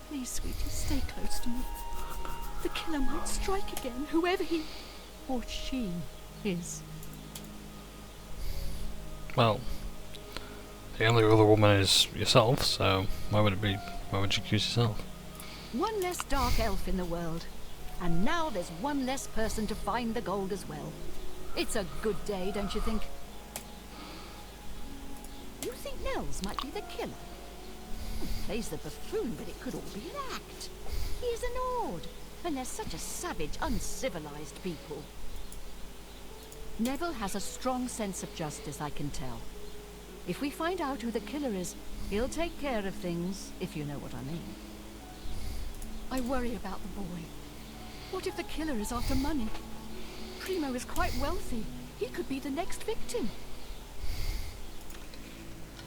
Please, sweetie, stay close to me. The killer might strike again, whoever he or she is. Well, the only other woman is yourself, so why would you accuse yourself? One less dark elf in the world. And now there's one less person to find the gold as well. It's a good day, don't you think? You think Nels might be the killer? He plays the buffoon, but it could all be an act. He is an Ord, and they're such a savage, uncivilized people. Neville has a strong sense of justice, I can tell. If we find out who the killer is, he'll take care of things, if you know what I mean. I worry about the boy. What if the killer is after money? Primo is quite wealthy. He could be the next victim.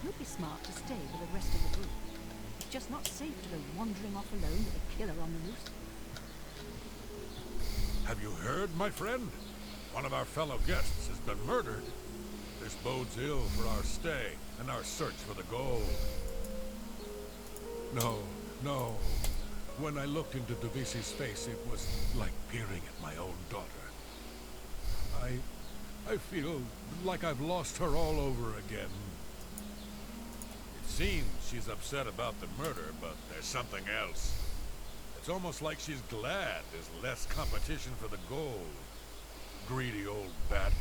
You'd be smart to stay with the rest of the group. It's just not safe to go wandering off alone with a killer on the loose. Have you heard, my friend? One of our fellow guests has been murdered. This bodes ill for our stay and our search for the gold. No. When I looked into Divisi's face, it was like peering at my own daughter. I feel like I've lost her all over again. It seems she's upset about the murder, but there's something else. It's almost like she's glad there's less competition for the gold. Greedy old bat.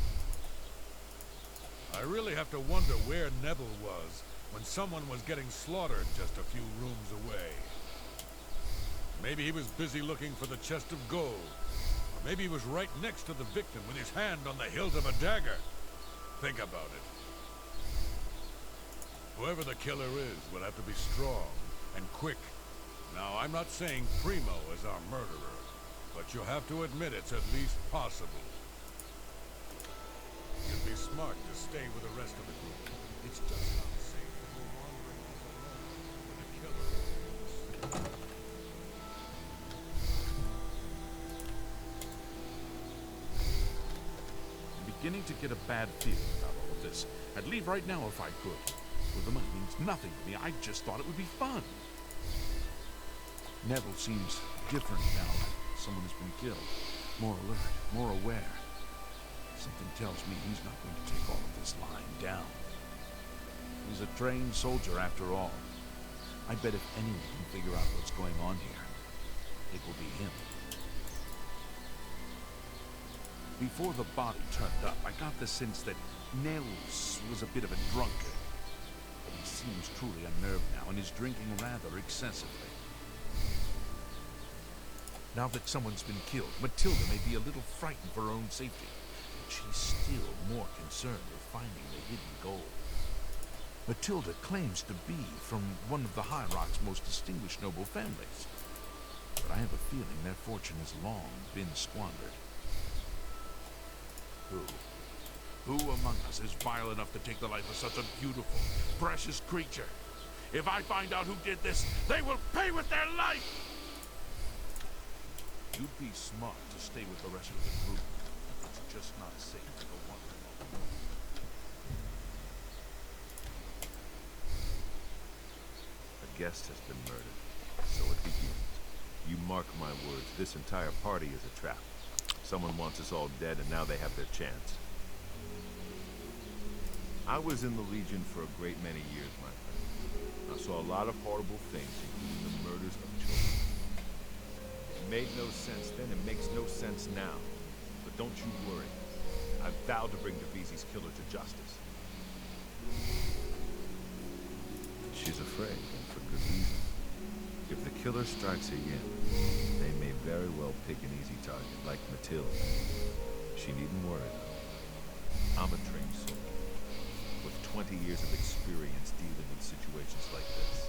I really have to wonder where Neville was when someone was getting slaughtered just a few rooms away. Maybe he was busy looking for the chest of gold. Or maybe he was right next to the victim with his hand on the hilt of a dagger. Think about it. Whoever the killer is will have to be strong and quick. Now, I'm not saying Primo is our murderer, but you have to admit it's at least possible. You'd be smart to stay with the rest of the group. It's just not safe to go wandering off alone with a killer. I'm beginning to get a bad feeling about all of this. I'd leave right now if I could. Well, the money means nothing to me. I just thought it would be fun. Neville seems different now. Someone has been killed. More alert, more aware. Something tells me he's not going to take all of this lying down. He's a trained soldier after all. I bet if anyone can figure out what's going on here, it will be him. Before the body turned up, I got the sense that Nels was a bit of a drunkard. But he seems truly unnerved now and is drinking rather excessively. Now that someone's been killed, Matilda may be a little frightened for her own safety. She's still more concerned with finding the hidden gold. Matilda claims to be from one of the High Rock's most distinguished noble families. But I have a feeling their fortune has long been squandered. Who among us is vile enough to take the life of such a beautiful, precious creature? If I find out who did this, they will pay with their life! You'd be smart to stay with the rest of the group. It's just not safe to go wandering off alone. A guest has been murdered, so it begins. You mark my words, this entire party is a trap. Someone wants us all dead, and now they have their chance. I was in the Legion for a great many years, my friend. I saw a lot of horrible things, including the murders of children. It made no sense then, it makes no sense now. But don't you worry. I've vowed to bring Divisi's killer to justice. She's afraid, and for good reason. If the killer strikes again, they may very well pick an easy target, like Matilda. She needn't worry, though. I'm a trained soldier, with 20 years of experience dealing with situations like this.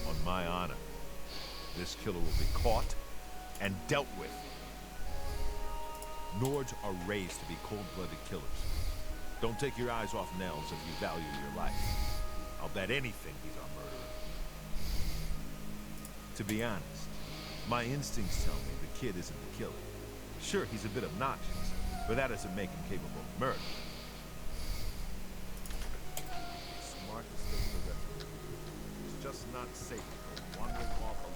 On my honor, this killer will be caught and dealt with. Nords are raised to be cold-blooded killers. Don't take your eyes off Nels if you value your life. I'll bet anything he's our murderer. To be honest, my instincts tell me the kid isn't the killer. Sure, he's a bit obnoxious, but that doesn't make him capable of murder. Smart to stay with the rest of it. It's just not safe to go wandering off alone.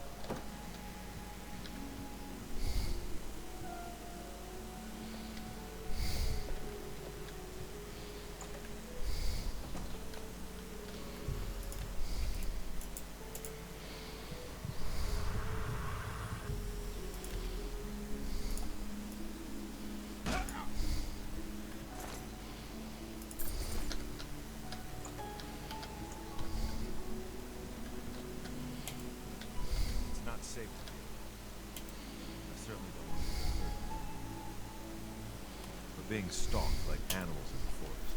Safe to be. I certainly don't want to get hurt. We're being stalked like animals in the forest.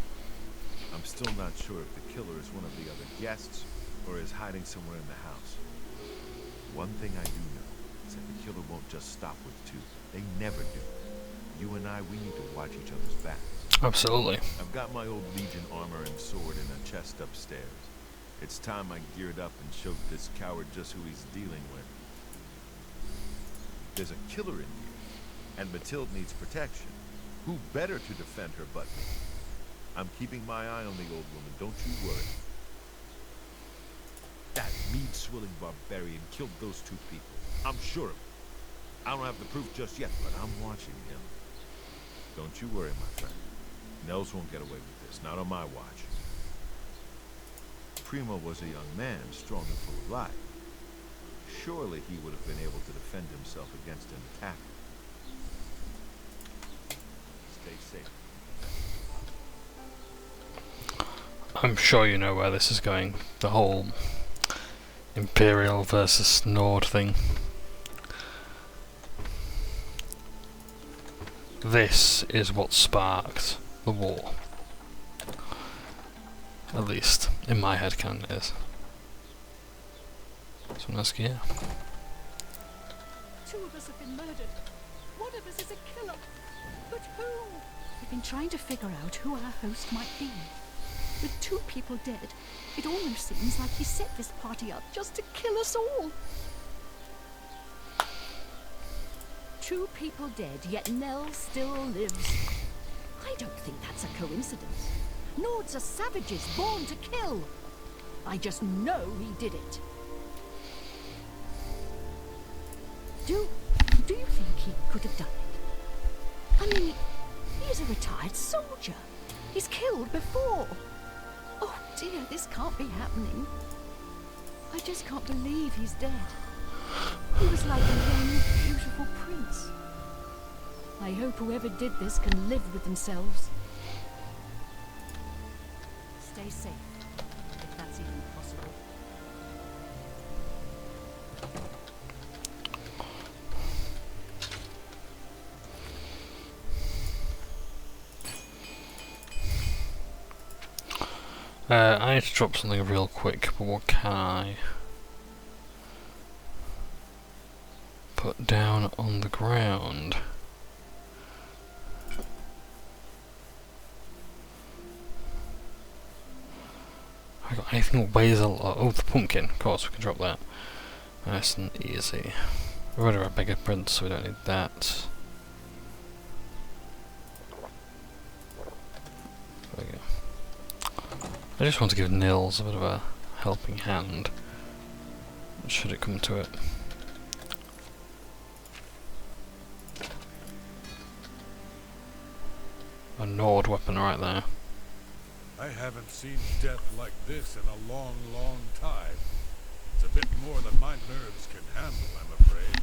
I'm still not sure if the killer is one of the other guests or is hiding somewhere in the house. One thing I do know is that the killer won't just stop with two. They never do. You and I, we need to watch each other's backs. Absolutely. I've got my old Legion armor and sword in a chest upstairs. It's time I geared up and showed this coward just who he's dealing with. There's a killer in here, and Mathilde needs protection. Who better to defend her but me? I'm keeping my eye on the old woman, don't you worry. That mead-swilling barbarian killed those two people. I'm sure of it. I don't have the proof just yet, but I'm watching him. Don't you worry, my friend. Nels won't get away with this, not on my watch. Primo was a young man, strong and full of life. Surely he would have been able to defend himself against an attacker. Stay safe. I'm sure you know where this is going. The whole Imperial versus Nord thing. This is what sparked the war. At least, in my headcanon it is. Someone ask here. Two of us have been murdered. One of us is a killer. But who? We've been trying to figure out who our host might be. With two people dead, it almost seems like he set this party up just to kill us all. Two people dead, yet Nell still lives. I don't think that's a coincidence. Nords are savages born to kill. I just know he did it. Do you think he could have done it? I mean, he's a retired soldier. He's killed before. Oh dear, this can't be happening. I just can't believe he's dead. He was like a young, beautiful prince. I hope whoever did this can live with themselves. Stay safe, if that's even possible. I need to drop something real quick, but what can I put down on the ground? I got anything that weighs a lot? Oh, the pumpkin. Of course, we can drop that. Nice and easy. We've already got a bigger print, so we don't need that. There we go. I just want to give Nils a bit of a helping hand, should it come to it. A Nord weapon right there. I haven't seen death like this in a long, long time. It's a bit more than my nerves can handle, I'm afraid.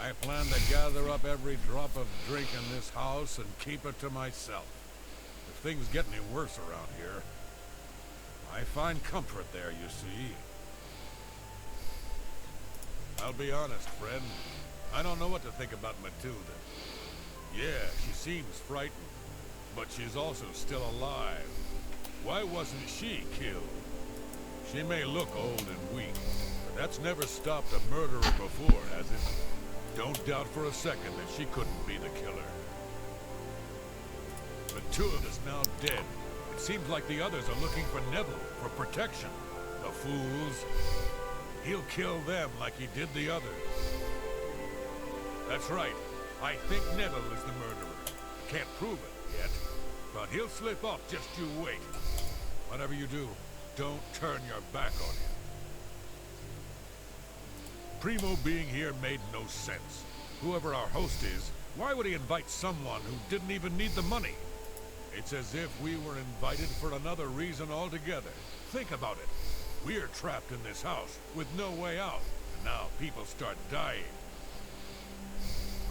I plan to gather up every drop of drink in this house and keep it to myself. If things get any worse around here, I find comfort there, you see. I'll be honest, friend. I don't know what to think about Matilda. Yeah, she seems frightened, but she's also still alive. Why wasn't she killed? She may look old and weak, but that's never stopped a murderer before, has it? Don't doubt for a second that she couldn't be the killer. The two of us now dead. It seems like the others are looking for Neville for protection. The fools. He'll kill them like he did the others. That's right. I think Neville is the murderer. Can't prove it yet, but he'll slip up, just you wait. Whatever you do, don't turn your back on him. Primo being here made no sense. Whoever our host is, why would he invite someone who didn't even need the money? It's as if we were invited for another reason altogether. Think about it. We're trapped in this house with no way out, and now people start dying.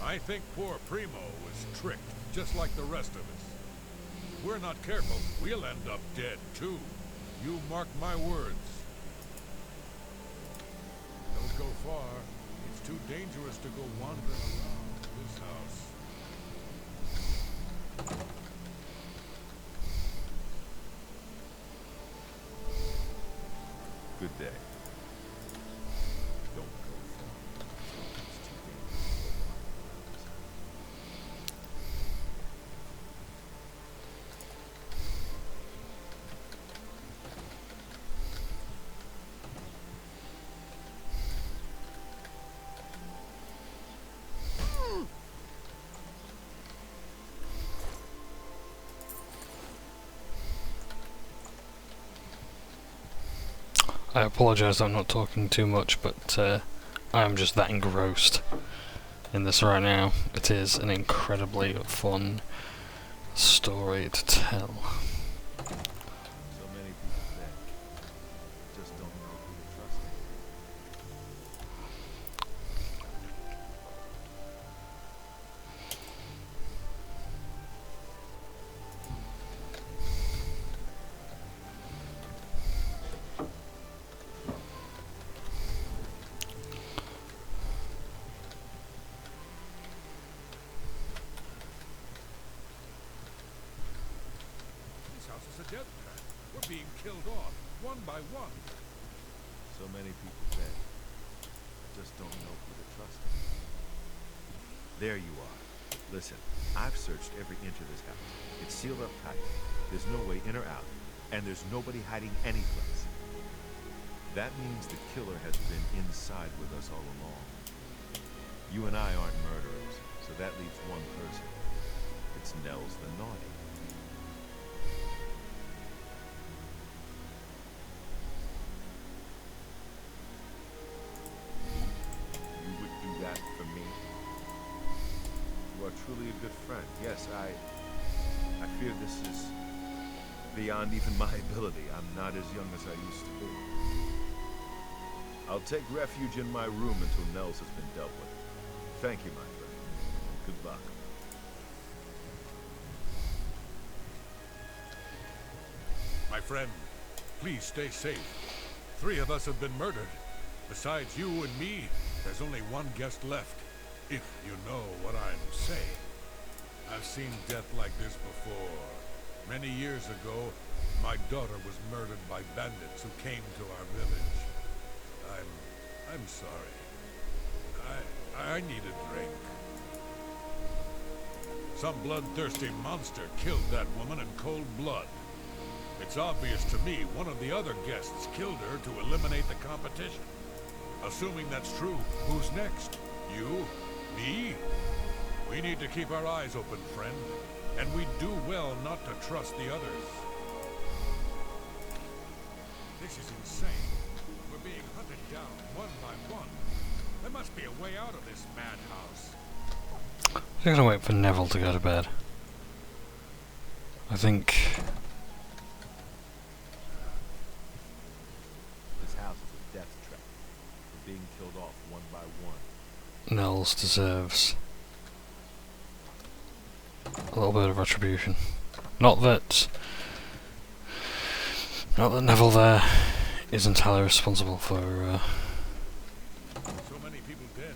I think poor Primo was tricked, just like the rest of us. If we're not careful, we'll end up dead too. You mark my words. Don't go far. It's too dangerous to go wandering around this house. Good day. Don't go far. It's too dangerous. I apologise I'm not talking too much, but I am just that engrossed in this right now. It is an incredibly fun story to tell. So many people dead. Just don't know who to trust. Death trap. We're being killed off, one by one. So many people dead. I just don't know who to trust. There you are. Listen, I've searched every inch of this house. It's sealed up tight. There's no way in or out, and there's nobody hiding any place. That means the killer has been inside with us all along. You and I aren't murderers, so that leaves one person. It's Nels the Naughty. For me, you are truly a good friend. Yes, I fear this is beyond even my ability. I'm not as young as I used to be. I'll take refuge in my room until Nels has been dealt with. Thank you, my friend. Good luck. My friend, please stay safe. 3 of us have been murdered. Besides you and me, there's only one guest left, if you know what I'm saying. I've seen death like this before. Many years ago, my daughter was murdered by bandits who came to our village. I'm sorry. I need a drink. Some bloodthirsty monster killed that woman in cold blood. It's obvious to me one of the other guests killed her to eliminate the competition. Assuming that's true, who's next? You? Me? We need to keep our eyes open, friend. And we do well not to trust the others. This is insane. We're being hunted down one by one. There must be a way out of this madhouse. I'm gonna wait for Neville to go to bed. I think this house is a death trap. We're being killed off one by one. Nels deserves a little bit of retribution. Not that Neville there is entirely responsible for so many people dead.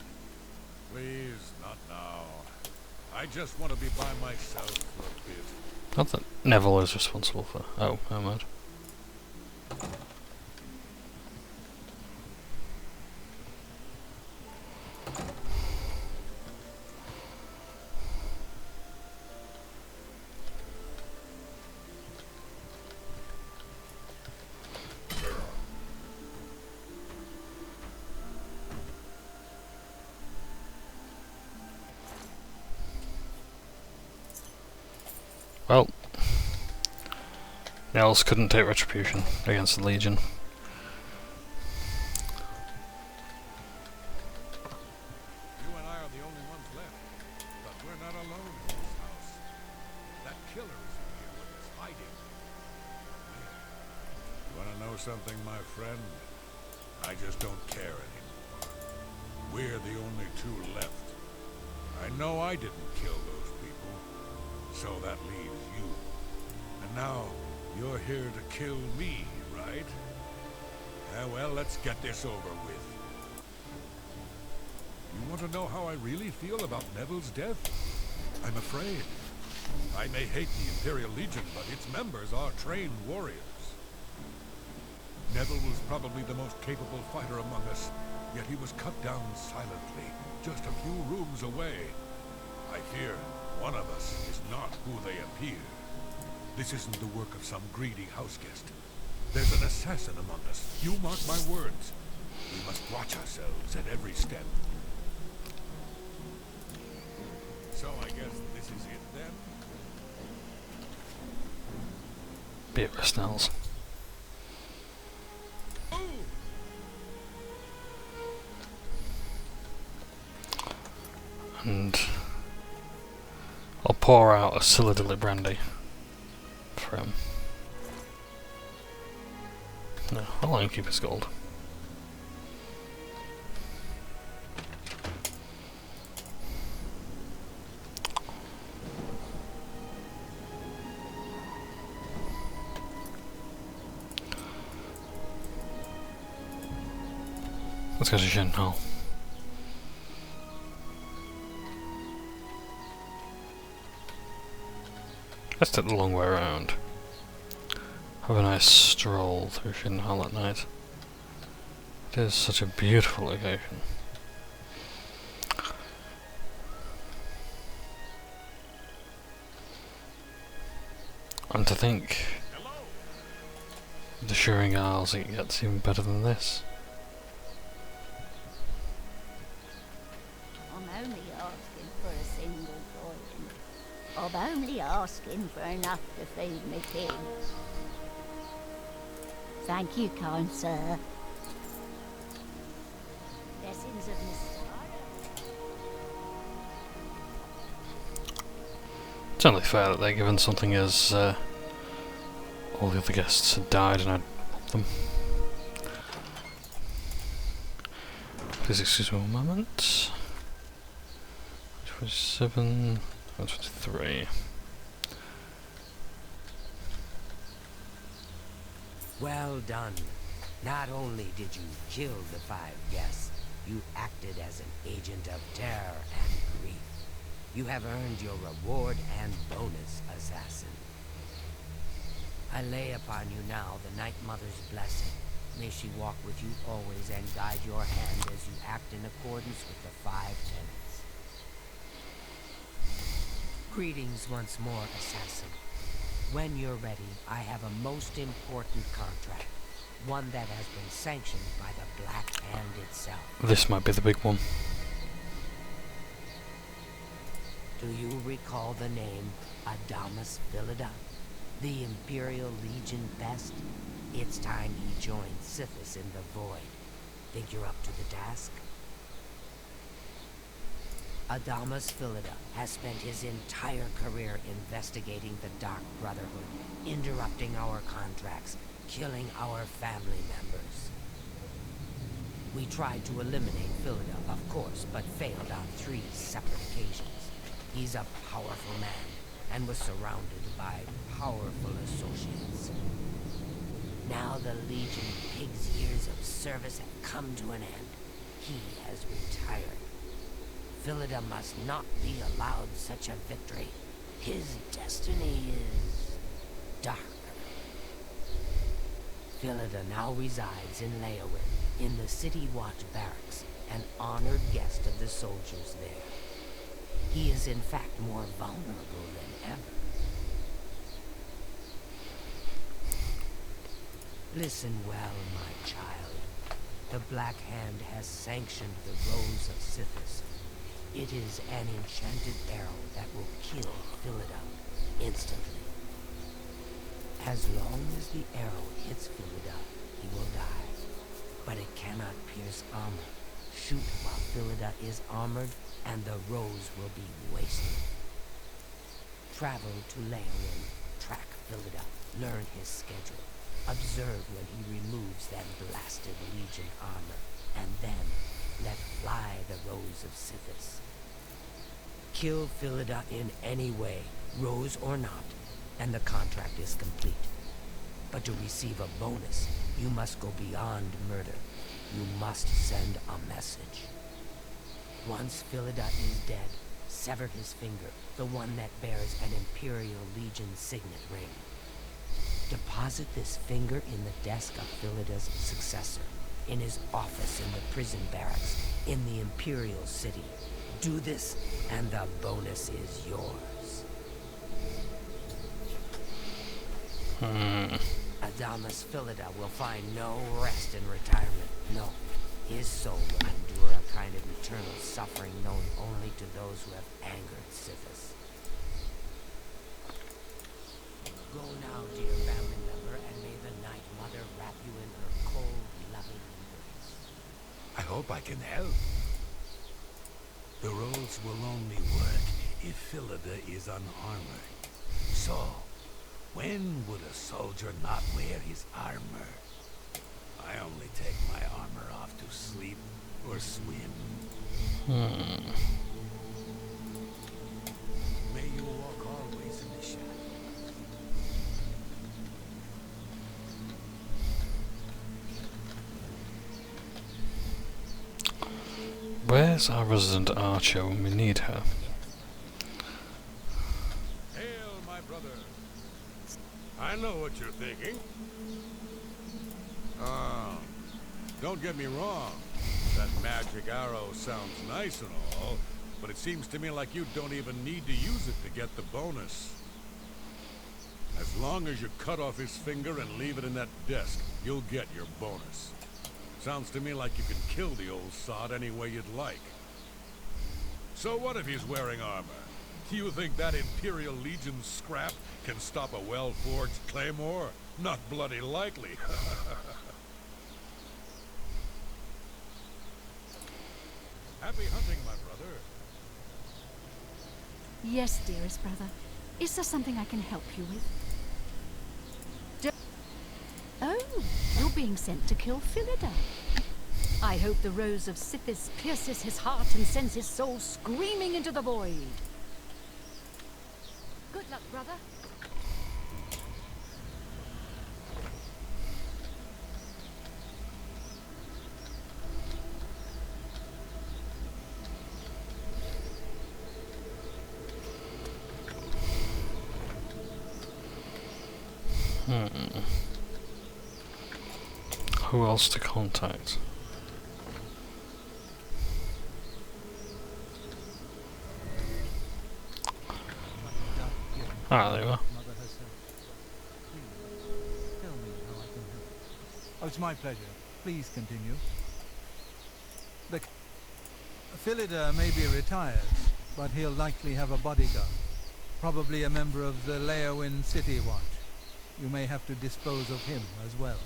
Please, not now. I just want to be by myself for a bit. Not that Neville is responsible for... Oh, never mind. Well, Nels couldn't take retribution against the Legion. You and I are the only ones left, but we're not alone in this house. That killer is in here with us, hiding. You want to know something, my friend? I just don't care anymore. We're the only two left. I know I didn't kill those people, so that leaves you. And now, you're here to kill me, right? Well, let's get this over with. You want to know how I really feel about Neville's death? I'm afraid. I may hate the Imperial Legion, but its members are trained warriors. Neville was probably the most capable fighter among us, yet he was cut down silently, just a few rooms away. I fear one of us is not who they appear. This isn't the work of some greedy houseguest. There's an assassin among us. You mark my words. We must watch ourselves at every step. So I guess this is it then? Beatrice Nels. And I'll pour out a Phillida brandy for him. No, I'll let him keep his gold. Let's go to Shinhal. Let's take the long way around. Have a nice stroll through Shinhal at night. It is such a beautiful location. And to think, the Shearing Isles, it gets even better than this. I'm only asking for a single coin. I'm only asking for enough to feed me kids. Thank you, kind sir. Blessings of Mr. It's only fair that they're given something as all the other guests had died and I'd robbed them. Please excuse me one moment. 27, 23. Well done. Not only did you kill the 5 guests, you acted as an agent of terror and grief. You have earned your reward and bonus, assassin. I lay upon you now the Night Mother's blessing. May she walk with you always and guide your hand as you act in accordance with the 5 tenets. Greetings once more, assassin. When you're ready, I have a most important contract. One that has been sanctioned by the Black Hand itself. This might be the big one. Do you recall the name Adamus Phillida? The Imperial Legion best? It's time he joined Sithis in the Void. Think you're up to the task? Adamus Phillida has spent his entire career investigating the Dark Brotherhood, interrupting our contracts, killing our family members. We tried to eliminate Phillida, of course, but failed on 3 separate occasions. He's a powerful man, and was surrounded by powerful associates. Now the Legion Pig's years of service have come to an end. He has retired. Phillida must not be allowed such a victory. His destiny is dark. Phillida now resides in Leowin, in the City Watch Barracks, an honored guest of the soldiers there. He is in fact more vulnerable than ever. Listen well, my child. The Black Hand has sanctioned the Rose of Sithis. It is an enchanted arrow that will kill Phillida instantly. As long as the arrow hits Phillida, he will die. But it cannot pierce armor. Shoot while Phillida is armored, and the rose will be wasted. Travel to Leowin, track Phillida, learn his schedule. Observe when he removes that blasted Legion armor, and then let fly the Rose of Sithis. Kill Phillida in any way, rose or not, and the contract is complete. But to receive a bonus, you must go beyond murder. You must send a message. Once Phillida is dead, sever his finger, the one that bears an Imperial Legion signet ring. Deposit this finger in the desk of Phillida's successor, in his office in the prison barracks, in the Imperial City. Do this, and the bonus is yours. Adamus Phillida will find no rest in retirement. No, his soul will endure a kind of eternal suffering known only to those who have angered Sithis. Go now, dear family member, and may the Night Mother wrap you in her cold, loving embrace. I hope I can help. The roles will only work if Phillida is unarmored. So, when would a soldier not wear his armor? I only take my armor off to sleep or swim. May you walk always in the shadow. Where's our resident archer when we need her? Hail, my brother. I know what you're thinking. Don't get me wrong. That magic arrow sounds nice and all, but it seems to me like you don't even need to use it to get the bonus. As long as you cut off his finger and leave it in that desk, you'll get your bonus. Sounds to me like you can kill the old sod any way you'd like. So what if he's wearing armor? Do you think that Imperial Legion scrap can stop a well-forged claymore? Not bloody likely. Happy hunting, my brother. Yes, dearest brother. Is there something I can help you with? Oh, you're being sent to kill Phillida. I hope the Rose of Sithis pierces his heart and sends his soul screaming into the void. Good luck, brother. Who else to contact? Ah, there you are. Mother herself. Please, tell me how I can help. Oh, it's my pleasure. Please continue. Phillida may be retired, but he'll likely have a bodyguard. Probably a member of the Leowin City Watch. You may have to dispose of him as well.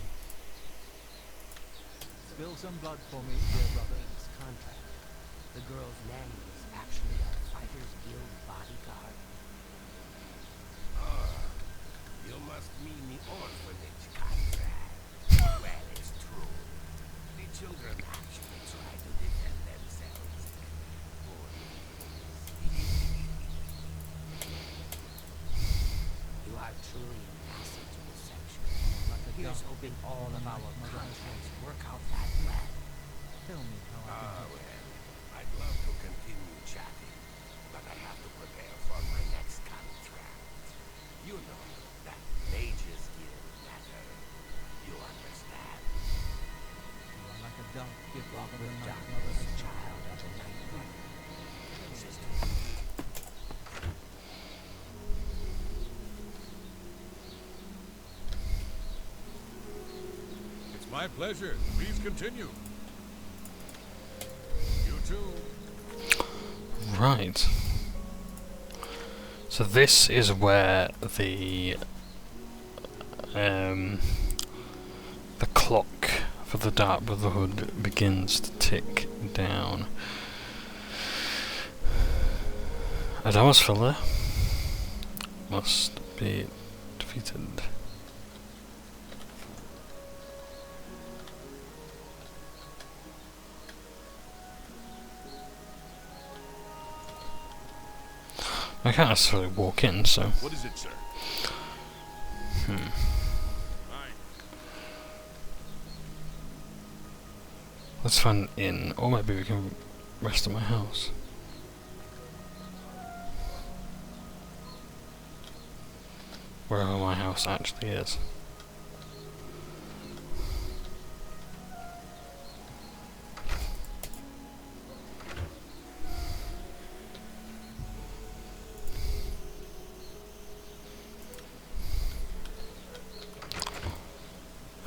Spill some blood for me, dear brother. This contract. The girl's nanny is actually a Fighters Guild bodyguard. You must mean the orphanage contract. Well, it's true. The children actually try to defend themselves. You are truly an asset to the section. Here's hoping all of our contracts work out that well. Tell me how I can help. Well, I'd love to continue continue chatting, but I have to prepare for my next contract. You know that mages here matter. You understand? You are like a dark gift Walk of with the night darkness, mother. child of the night mother. Sister. It's my pleasure. Please continue. You too. Right. So this is where the clock for the Dark Brotherhood begins to tick down. Adamus Phillida must be defeated. I can't necessarily walk in, so. What is it, sir? Fine. Let's find an inn, or maybe we can rest at my house. Wherever my house actually is.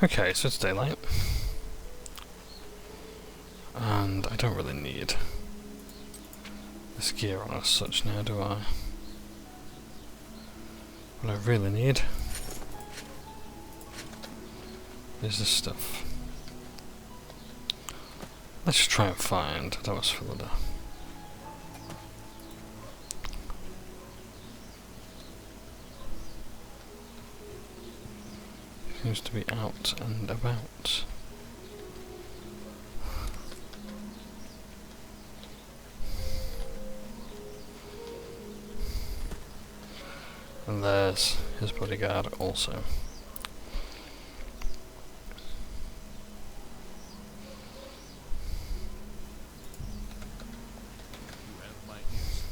Okay, so it's daylight. And I don't really need this gear on as such now, do I? What I really need is this stuff. Let's just try and find Adamus Phillida. Seems to be out and about. And there's his bodyguard also. You have my ears.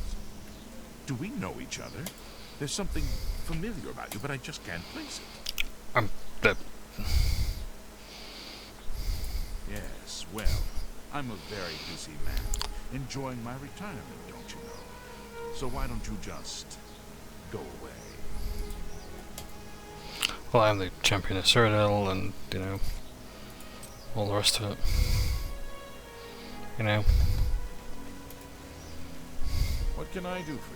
Do we know each other? There's something familiar about you, but I just can't place it. Yes, well, I'm a very busy man, enjoying my retirement, don't you know? So why don't you just go away? Well, I'm the champion of Cyrodiil, and, you know, all the rest of it. You know. What can I do for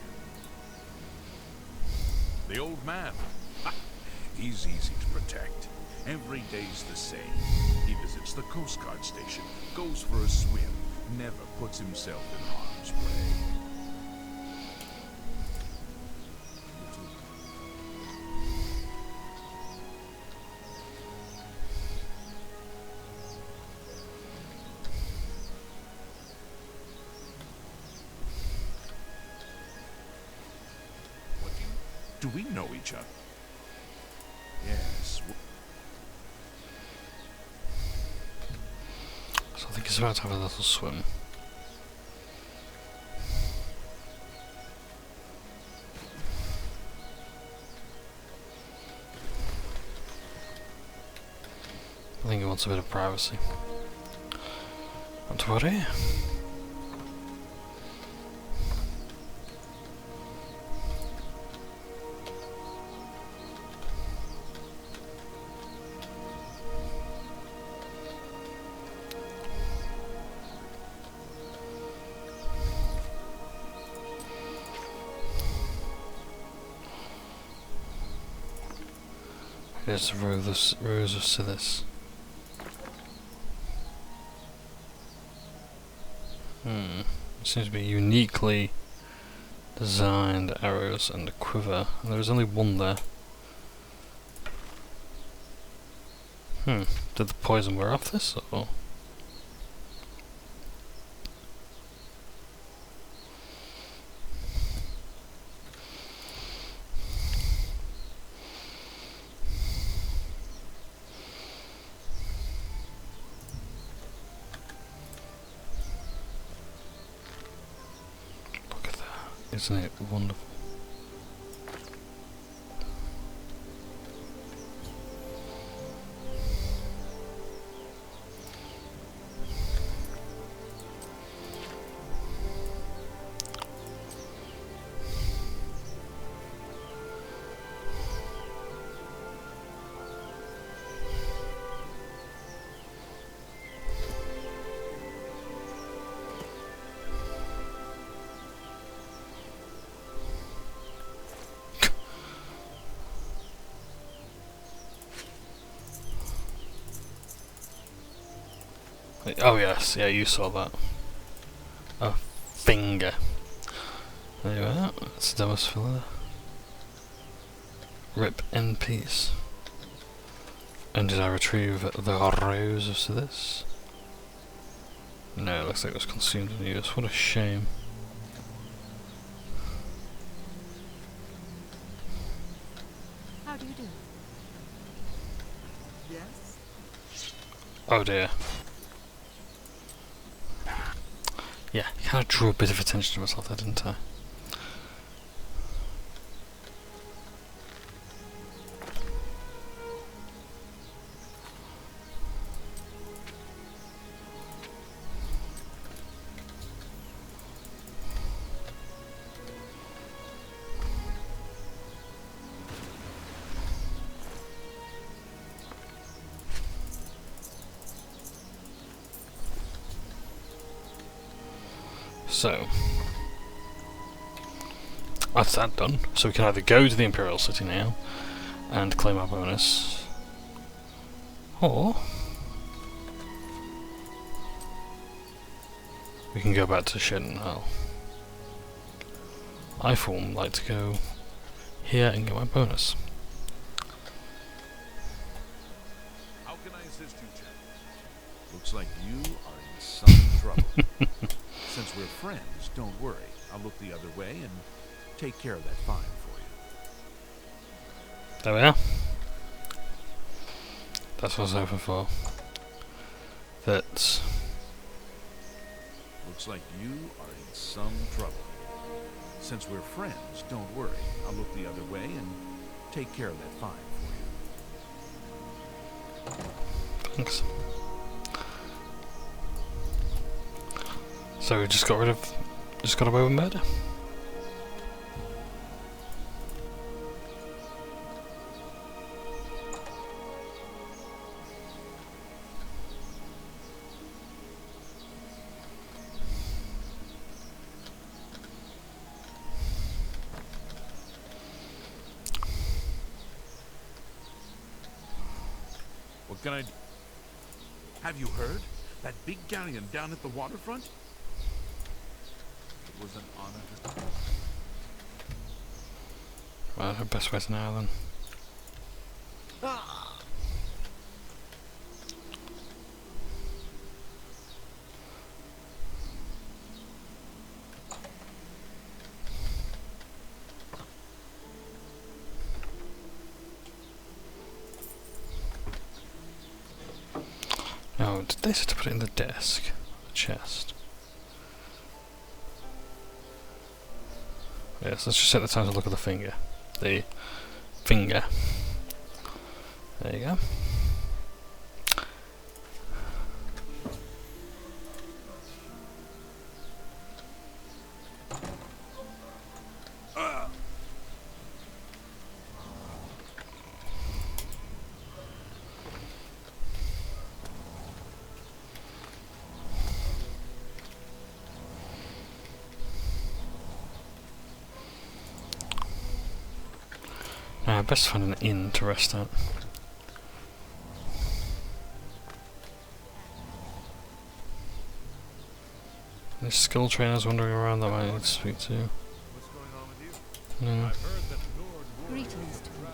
you? The old man. Ha! He's easy to protect. Every day's the same. He visits the Coast Guard station, goes for a swim, never puts himself in harm's way. Do we know each other? Yes. So I think he's about to have a little swim. I think he wants a bit of privacy. Not to worry. Here's the Rose of Sithis. It seems to be uniquely designed arrows and a quiver. And there's only one there. Did the poison wear off this, or? Isn't it wonderful? Oh yes, yeah, you saw that. A finger. There you are. That's Adamus Phillida. Rip in peace. And did I retrieve the rose of this? No, it looks like it was consumed in use. What a shame. How do you do? Yes? Oh dear. Yeah, kind of drew a bit of attention to myself there, didn't I? So, that's that done. So we can either go to the Imperial City now and claim our bonus, or we can go back to Shedenhall. I for one like to go here and get my bonus. How can I assist you, chap? Looks like you are in some trouble. Since we're friends, don't worry. I'll look the other way and take care of that fine for you. There we are. That's what I was hoping for. That. Looks like you are in some trouble. Since we're friends, don't worry. I'll look the other way and take care of that fine for you. Thanks. So we just got away with murder. What can I do? Have you heard? That big galleon down at the waterfront? It was an honor to... Well, the best way to know then. Oh, did they say to put it in the desk? The chest? Yes, let's just take the time to look at the finger. The finger. There you go. Best find an inn to rest at. There's skill trainers wandering around that I might need to speak to. What's going on with you? No. I've heard that Lord Warren Greetings to you.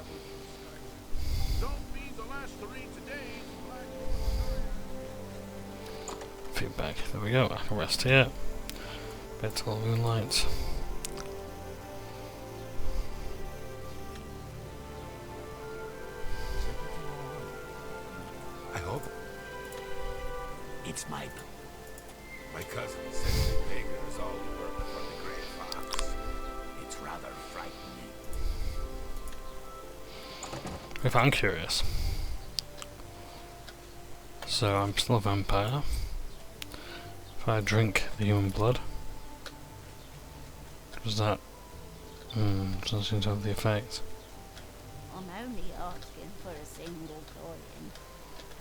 Don't be the last to read today. Feedback. There we go. I can rest here. Bed till moonlight. I hope. It's my... My cousin says the Baker is all the work for the Great Fox. frightening. If I'm curious. So I'm still a vampire. If I drink the human blood, does that doesn't seem to have the effect. I'm only asking for a single coin.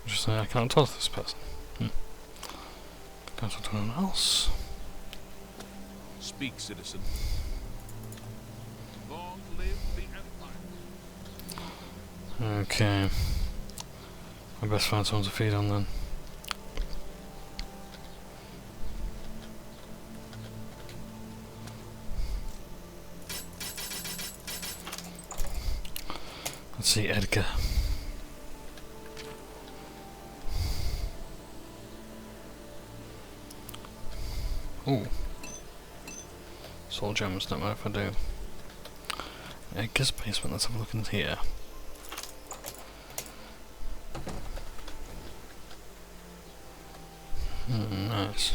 Just say I can't talk to this person. Can't talk to anyone else. Speak, citizen. Long live the Empire. Okay. I best find someone to feed on then. Let's see, Edgar. Ooh. Soul gems, don't mind if I do. Edgar's basement, let's have a look in here. Nice.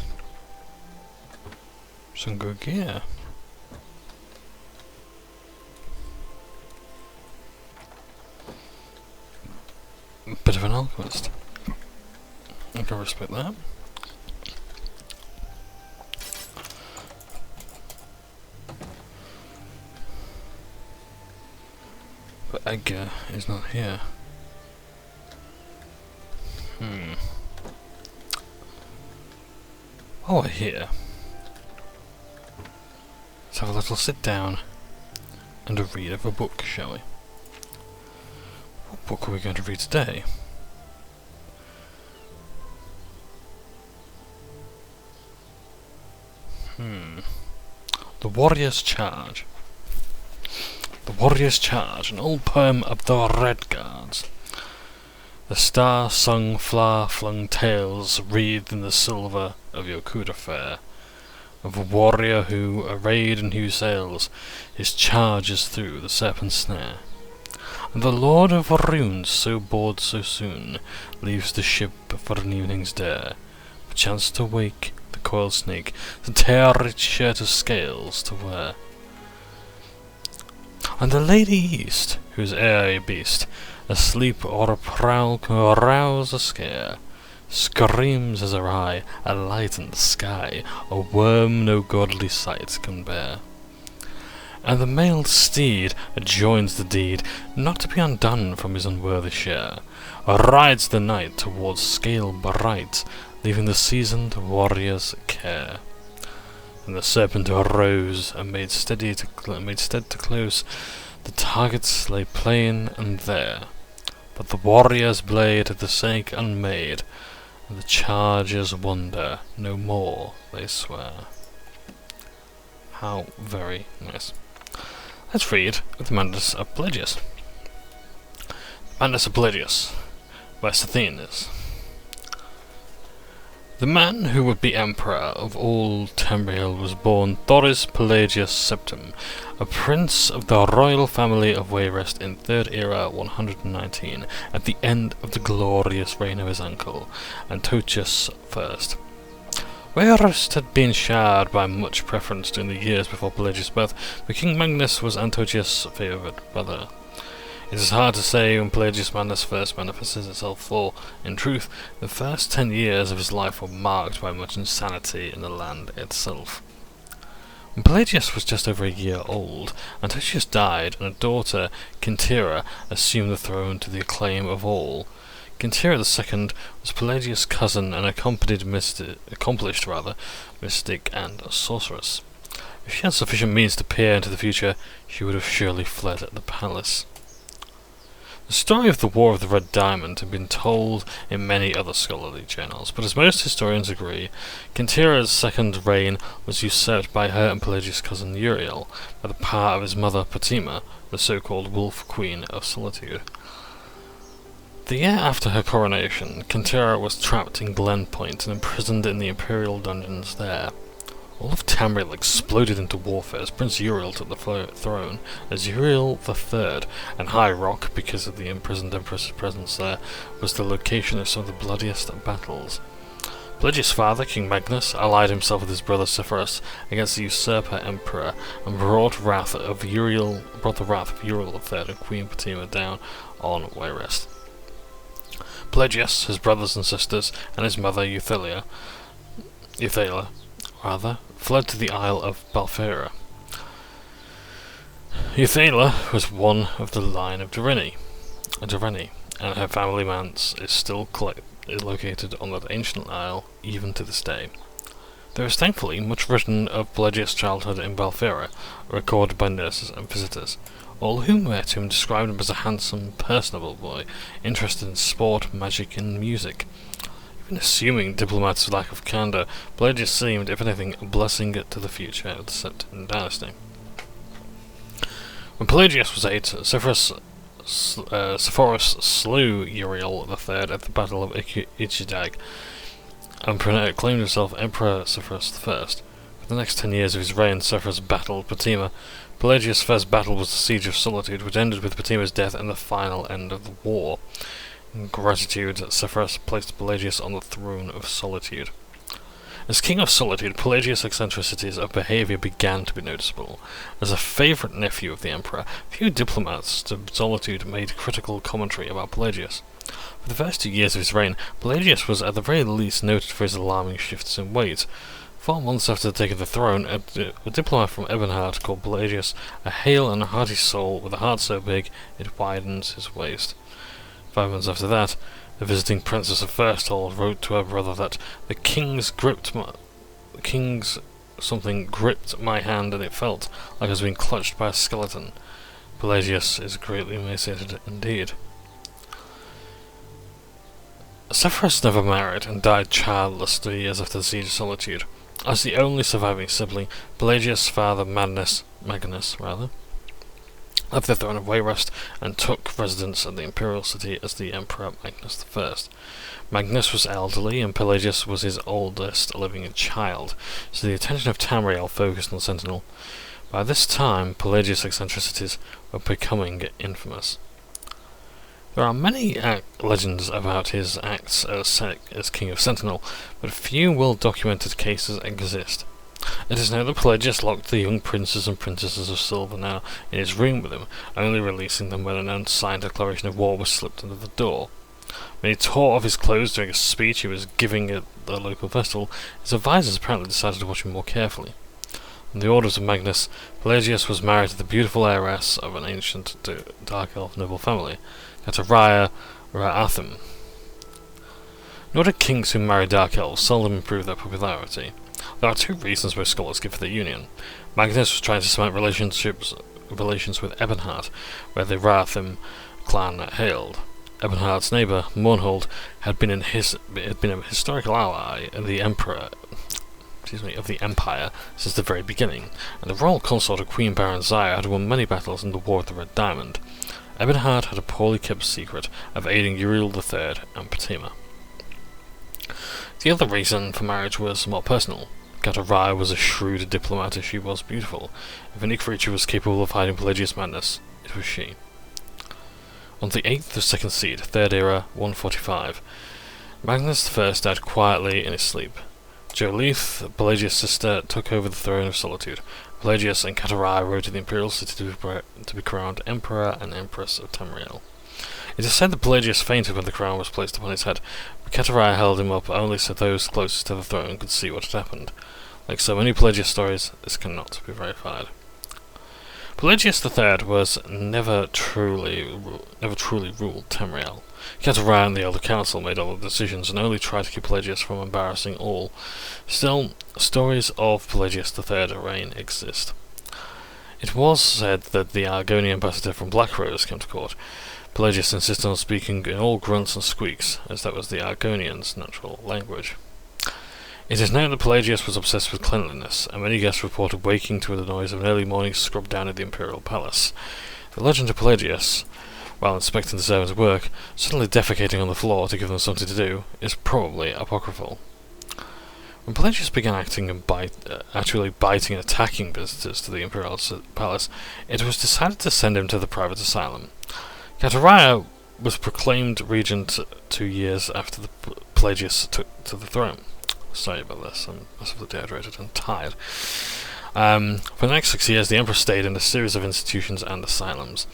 Some good gear. Bit of an alchemist. I can respect that. But Edgar is not here. While we're here, let's have a little sit down and a read of a book, shall we? What book are we going to read today? The Warrior's Charge. The Warrior's Charge, an old poem of the Red Guards. The star-sung, flower-flung tales wreathed in the silver of your coup de fer, of a warrior who, arrayed in huge sails, his charges through the serpent snare. And the Lord of Runes, so bored so soon, leaves the ship for an evening's dare, perchance to wake the coiled snake, to tear its shirt of scales to wear. And the Lady East, whose airy beast, asleep or a prowl can arouse a scare, screams as her eye, a light in the sky, a worm no godly sight can bear. And the mailed steed adjoins the deed, not to be undone from his unworthy share, rides the night towards scale bright, leaving the seasoned warrior's care. And the serpent arose and made stead to close. The targets lay plain and there, but the warrior's blade the sake unmade, and the chargers wonder no more, they swear. How very nice. Let's read the Mandus of Pelagius. Mandus of Pelagius, by Sithianus. The man who would be emperor of all Tamriel was born Thoris Pelagius Septim, a prince of the royal family of Wayrest in 3rd Era 119, at the end of the glorious reign of his uncle, Antiochus I. Wayrest had been shared by much preference during the years before Pelagius' birth, but King Magnus was Antiochus' favoured brother. It is hard to say when Pelagius' madness first manifested itself, for, in truth, the first 10 years of his life were marked by much insanity in the land itself. When Pelagius was just over a year old, Antiochus died, and a daughter, Quintera, assumed the throne to the acclaim of all. Quintera II was Pelagius' cousin and accomplished mystic and sorceress. If she had sufficient means to peer into the future, she would have surely fled at the palace. The story of the War of the Red Diamond had been told in many other scholarly journals, but as most historians agree, Quintera's second reign was usurped by her and Pelagius' cousin Uriel, by the power of his mother Fatima, the so-called Wolf Queen of Solitude. The year after her coronation, Quintera was trapped in Glen Point and imprisoned in the imperial dungeons there. All of Tamriel exploded into warfare as Prince Uriel took the throne as Uriel III, and High Rock, because of the imprisoned Empress's presence there, was the location of some of the bloodiest battles. Pelagius' father, King Magnus, allied himself with his brother Severus against the usurper emperor and brought the wrath of Uriel III and Queen Fatima down on Wayrest. Pelagius, his brothers and sisters, and his mother Euthalia, fled to the Isle of Balfera. Euthalia was one of the line of Doreni, and her family manse is still located on that ancient isle even to this day. There is thankfully much written of Pelagius' childhood in Balfera, recorded by nurses and visitors, all who met him described him as a handsome, personable boy, interested in sport, magic, and music. Even assuming diplomats' lack of candour, Pelagius seemed, if anything, a blessing to the future of the Septimian dynasty. When Pelagius was 8, Severus slew Uriel III at the Battle of Ichidag and proclaimed himself Emperor Severus I. For the next 10 years of his reign, Severus battled Fatima. Pelagius' first battle was the Siege of Solitude, which ended with Fatima's death and the final end of the war. In gratitude, Severus placed Pelagius on the throne of Solitude. As King of Solitude, Pelagius' eccentricities of behaviour began to be noticeable. As a favourite nephew of the Emperor, few diplomats to Solitude made critical commentary about Pelagius. For the first 2 years of his reign, Pelagius was at the very least noted for his alarming shifts in weight. 4 months after taking the throne, a diplomat from Ebenhard called Pelagius a hale and hearty soul with a heart so big it widens his waist. 5 months after that, the visiting Princess of Firsthold wrote to her brother that the king's something gripped my hand and it felt like I was being clutched by a skeleton. Pelagius is greatly emaciated indeed. Severus never married and died childless 3 years after the Siege of Solitude. As the only surviving sibling, Pelagius' father Magnus, left the throne of Wayrest and took residence at the imperial city as the Emperor Magnus I. Magnus was elderly and Pelagius was his oldest living child, so the attention of Tamriel focused on Sentinel. By this time, Pelagius' eccentricities were becoming infamous. There are many legends about his acts as King of Sentinel, but few well-documented cases exist. It is known that Pelagius locked the young princes and princesses of Silvernail in his room with him, only releasing them when an unsigned declaration of war was slipped under the door. When he tore off his clothes during a speech he was giving at the local festival, his advisors apparently decided to watch him more carefully. On the orders of Magnus, Pelagius was married to the beautiful heiress of an ancient dark elf noble family, Kataraya Ra'athim. Nordic kings who marry dark elves seldom improve their popularity. There are 2 reasons most scholars give for their union. Magnus was trying to cement relations with Ebenhard, where the Ra'athim clan hailed. Ebenhard's neighbour, Mournhold, had been a historical ally of the Empire since the very beginning, and the royal consort of Queen Baranziah had won many battles in the War of the Red Diamond. Ebenhard had a poorly kept secret of aiding Uriel III and Fatima. The other reason for marriage was more personal. Kataraya was a shrewd diplomat as she was beautiful. If any creature was capable of hiding Pelagius' madness, it was she. On the 8th of Second Seed, 3rd Era, 145, Magnus I died quietly in his sleep. Jolith, Pelagius' sister, took over the throne of Solitude. Pelagius and Kataraya rode to the imperial city to be crowned Emperor and Empress of Tamriel. It is said that Pelagius fainted when the crown was placed upon his head, but Kataraya held him up only so those closest to the throne could see what had happened. Like so many Pelagius stories, this cannot be verified. Pelagius III was never truly ruled Tamriel. Kataraya and the Elder Council made all the decisions and only tried to keep Pelagius from embarrassing all. Still, stories of Pelagius III's reign exist. It was said that the Argonian ambassador from Blackrose came to court. Pelagius insisted on speaking in all grunts and squeaks, as that was the Argonians' natural language. It is known that Pelagius was obsessed with cleanliness, and many guests reported waking to the noise of an early morning scrub down at the imperial palace. The legend of Pelagius, while inspecting the servants' work, suddenly defecating on the floor to give them something to do, is probably apocryphal. When Pelagius began acting and actually biting and attacking visitors to the imperial palace, it was decided to send him to the private asylum. Kataraya was proclaimed regent 2 years after Pelagius took to the throne. Sorry about this, I'm massively dehydrated and tired. For the next 6 years, the Emperor stayed in a series of institutions and asylums.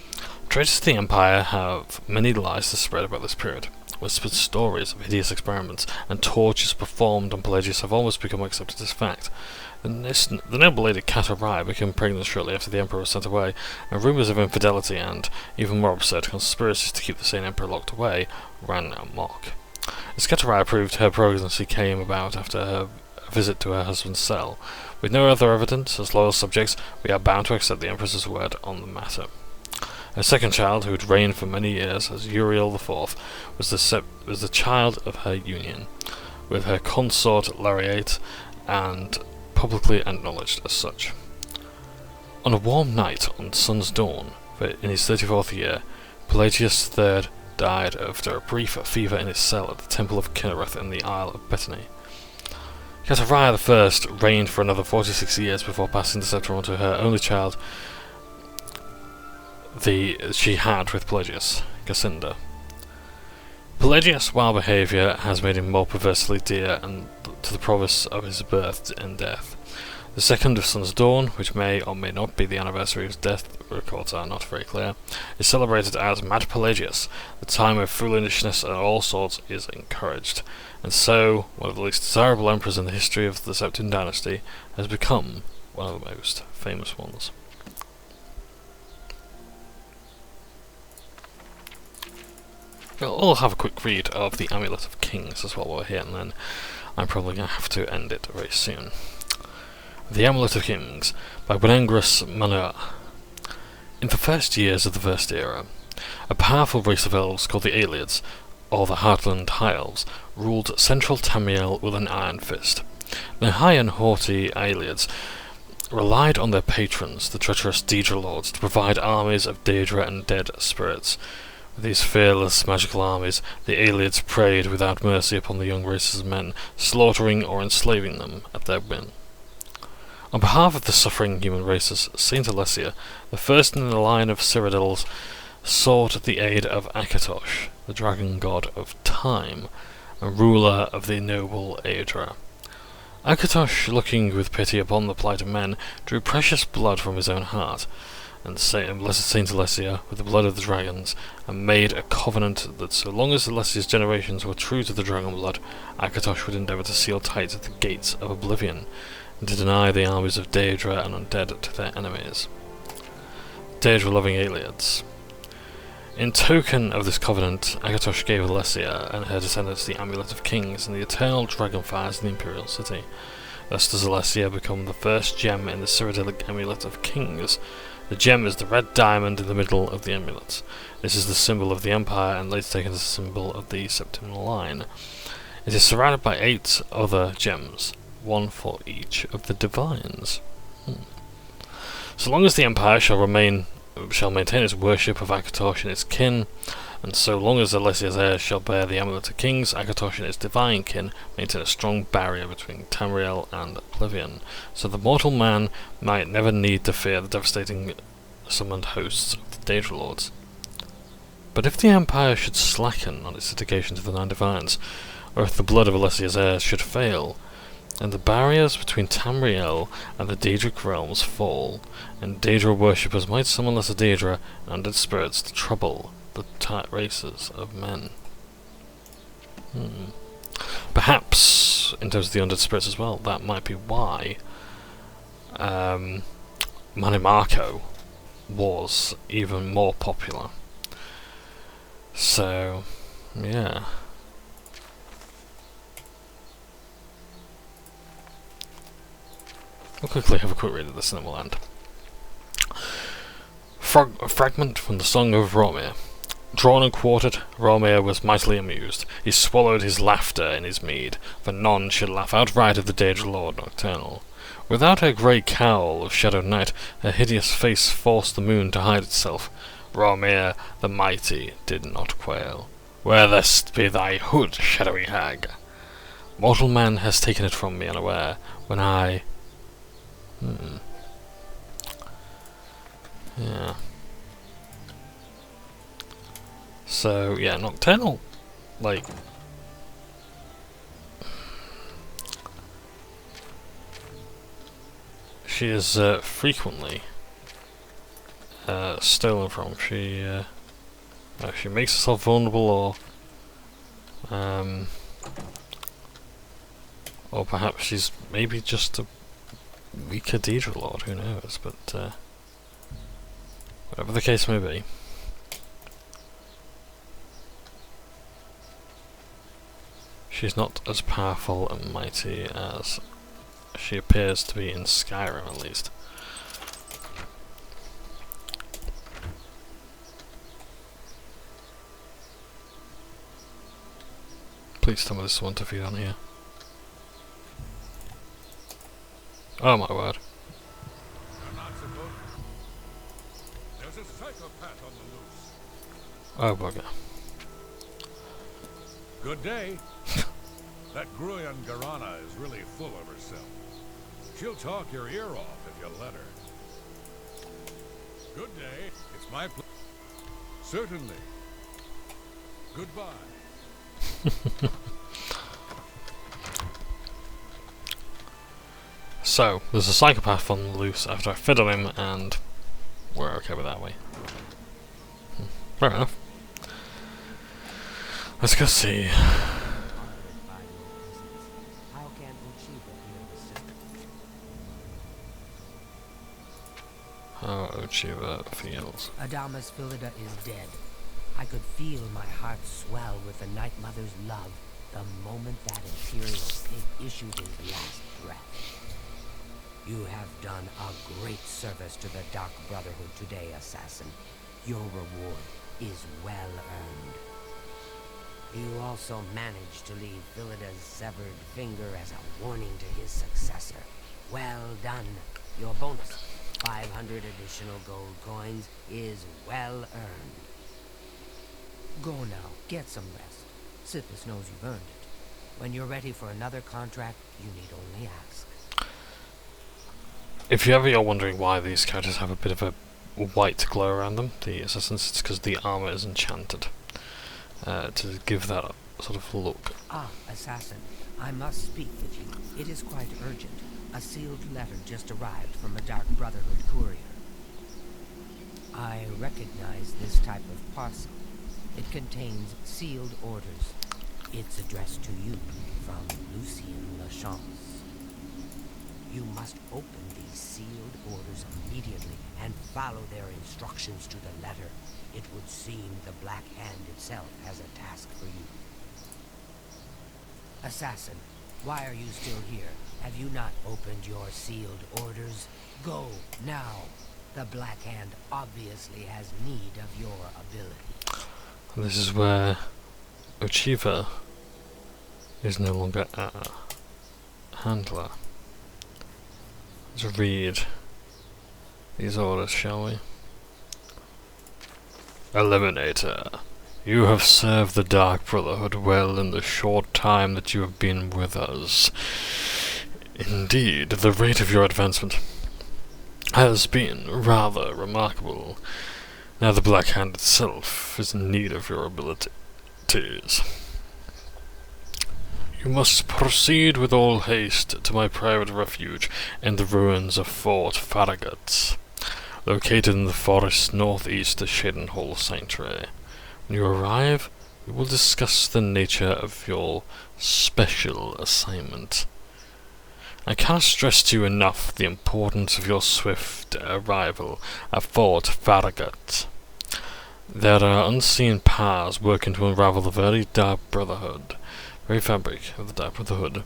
Traitors to the Empire have many lies to spread about this period. Whispered stories of hideous experiments and tortures performed on Pelagius have almost become accepted as fact. The noble lady Katarrai became pregnant shortly after the Emperor was sent away, and rumours of infidelity and, even more absurd, conspiracies to keep the same Emperor locked away ran amok. As Katarrai proved, her pregnancy came about after her visit to her husband's cell. With no other evidence, as loyal subjects, we are bound to accept the Empress's word on the matter. Her second child, who had reigned for many years as Uriel IV, was the child of her union with her consort Lariate, and publicly acknowledged as such. On a warm night on Sun's Dawn, in his 34th year, Pelagius III died after a brief fever in his cell at the Temple of Kinnereth in the Isle of Bethany. Katarrai I reigned for another 46 years before passing the sceptre on to her only child, she had with Pelagius, Cassinda. Pelagius' wild behaviour has made him more perversely dear to the province of his birth and death. The second of Sun's Dawn, which may or may not be the anniversary of his death, records are not very clear, is celebrated as Mad Pelagius. The time of foolishness of all sorts is encouraged, and so one of the least desirable emperors in the history of the Septime dynasty has become one of the most famous ones. We'll have a quick read of the Amulet of Kings as well while we're here, and then I'm probably going to have to end it very soon. The Amulet of Kings by Benengris Manur. In the first years of the First Era, a powerful race of elves called the Aelids, or the Heartland High Elves, ruled central Tamriel with an iron fist. The high and haughty Aelids relied on their patrons, the treacherous Daedra Lords, to provide armies of Daedra and dead spirits. With these fearless magical armies, the Aelids preyed without mercy upon the young races of men, slaughtering or enslaving them at their whim. On behalf of the suffering human races, Saint Alessia, the first in the line of Cyrodiils, sought the aid of Akatosh, the dragon god of time, and ruler of the noble Aedra. Akatosh, looking with pity upon the plight of men, drew precious blood from his own heart, and blessed Saint Alessia with the blood of the dragons, and made a covenant that so long as Alessia's generations were true to the dragon blood, Akatosh would endeavour to seal tight the gates of Oblivion, and to deny the armies of Daedra and undead to their enemies. Daedra-loving Aelids. In token of this covenant, Akatosh gave Alessia and her descendants the Amulet of Kings and the eternal dragonfires in the Imperial City. Thus does Alessia become the first gem in the Cyrodiilic Amulet of Kings. The gem is the red diamond in the middle of the amulet. This is the symbol of the Empire and later taken as a symbol of the Septimal line. It is surrounded by 8 other gems, one for each of the divines. So long as the Empire shall maintain its worship of Akatosh and its kin, and so long as Alessia's heirs shall bear the Amulet of Kings, Akatosh and its divine kin maintain a strong barrier between Tamriel and Oblivion, so the mortal man might never need to fear the devastating summoned hosts of the Daedra Lords. But if the Empire should slacken on its dedication to the 9 divines, or if the blood of Alessia's heirs should fail, and the barriers between Tamriel and the Daedric realms fall, and Daedra worshippers might summon lesser Daedra and undead spirits to trouble the races of men. Perhaps, in terms of the undead spirits as well, that might be why Manimarco was even more popular. So, yeah. We'll quickly have a quick read of this and then we'll end. A fragment from the Song of Romir. Drawn and quartered, Romir was mightily amused. He swallowed his laughter in his mead, for none should laugh outright at the Daedra Lord Nocturnal. Without her grey cowl of shadowed night, her hideous face forced the moon to hide itself. Romir the mighty did not quail. Where thus be thy hood, shadowy hag? Mortal man has taken it from me unaware, when I... Yeah. So, yeah, Nocturnal, like... she is frequently stolen from. She makes herself vulnerable, or perhaps she's maybe just a weak cathedral lord, who knows, but whatever the case may be. She's not as powerful and mighty as she appears to be in Skyrim, at least. Please tell me there's someone to feed on here. Oh my word. I'm not supposed to. There's a psychopath on the loose. Oh bugger. Good day. That Gruyan Garana is really full of herself. She'll talk your ear off if you let her. Good day. It's my pleasure. Certainly. Goodbye. So, there's a psychopath on the loose after I fiddle him, and we're okay with that way. Fair enough. Let's go see. How can Uchiba hear the system? How Uchiba feels. Adamus Phillida is dead. I could feel my heart swell with the Night Mother's love the moment that Imperial pig issued his last breath. You have done a great service to the Dark Brotherhood today, Assassin. Your reward is well earned. You also managed to leave Phillida's severed finger as a warning to his successor. Well done. Your bonus, 500 additional gold coins, is well earned. Go now, get some rest. Sithis knows you've earned it. When you're ready for another contract, you need only ask. If you ever are wondering why these characters have a bit of a white glow around them, the assassins, it's because the armor is enchanted to give that sort of look. Ah, Assassin, I must speak with you. It is quite urgent. A sealed letter just arrived from a Dark Brotherhood courier. I recognize this type of parcel. It contains sealed orders. It's addressed to you from Lucien Lachance. You must open these sealed orders immediately and follow their instructions to the letter. It would seem the Black Hand itself has a task for you. Assassin, why are you still here? Have you not opened your sealed orders? Go, now. The Black Hand obviously has need of your ability. And this is where Uchiba is no longer a handler. Let's read these orders, shall we? Eliminator, you have served the Dark Brotherhood well in the short time that you have been with us. Indeed, the rate of your advancement has been rather remarkable. Now the Black Hand itself is in need of your abilities. You must proceed with all haste to my private refuge in the ruins of Fort Farragut, located in the forest northeast of Shadenhall Sanctuary. When you arrive, we will discuss the nature of your special assignment. I cannot stress to you enough the importance of your swift arrival at Fort Farragut. There are unseen powers working to unravel the very fabric of the Dark Brotherhood.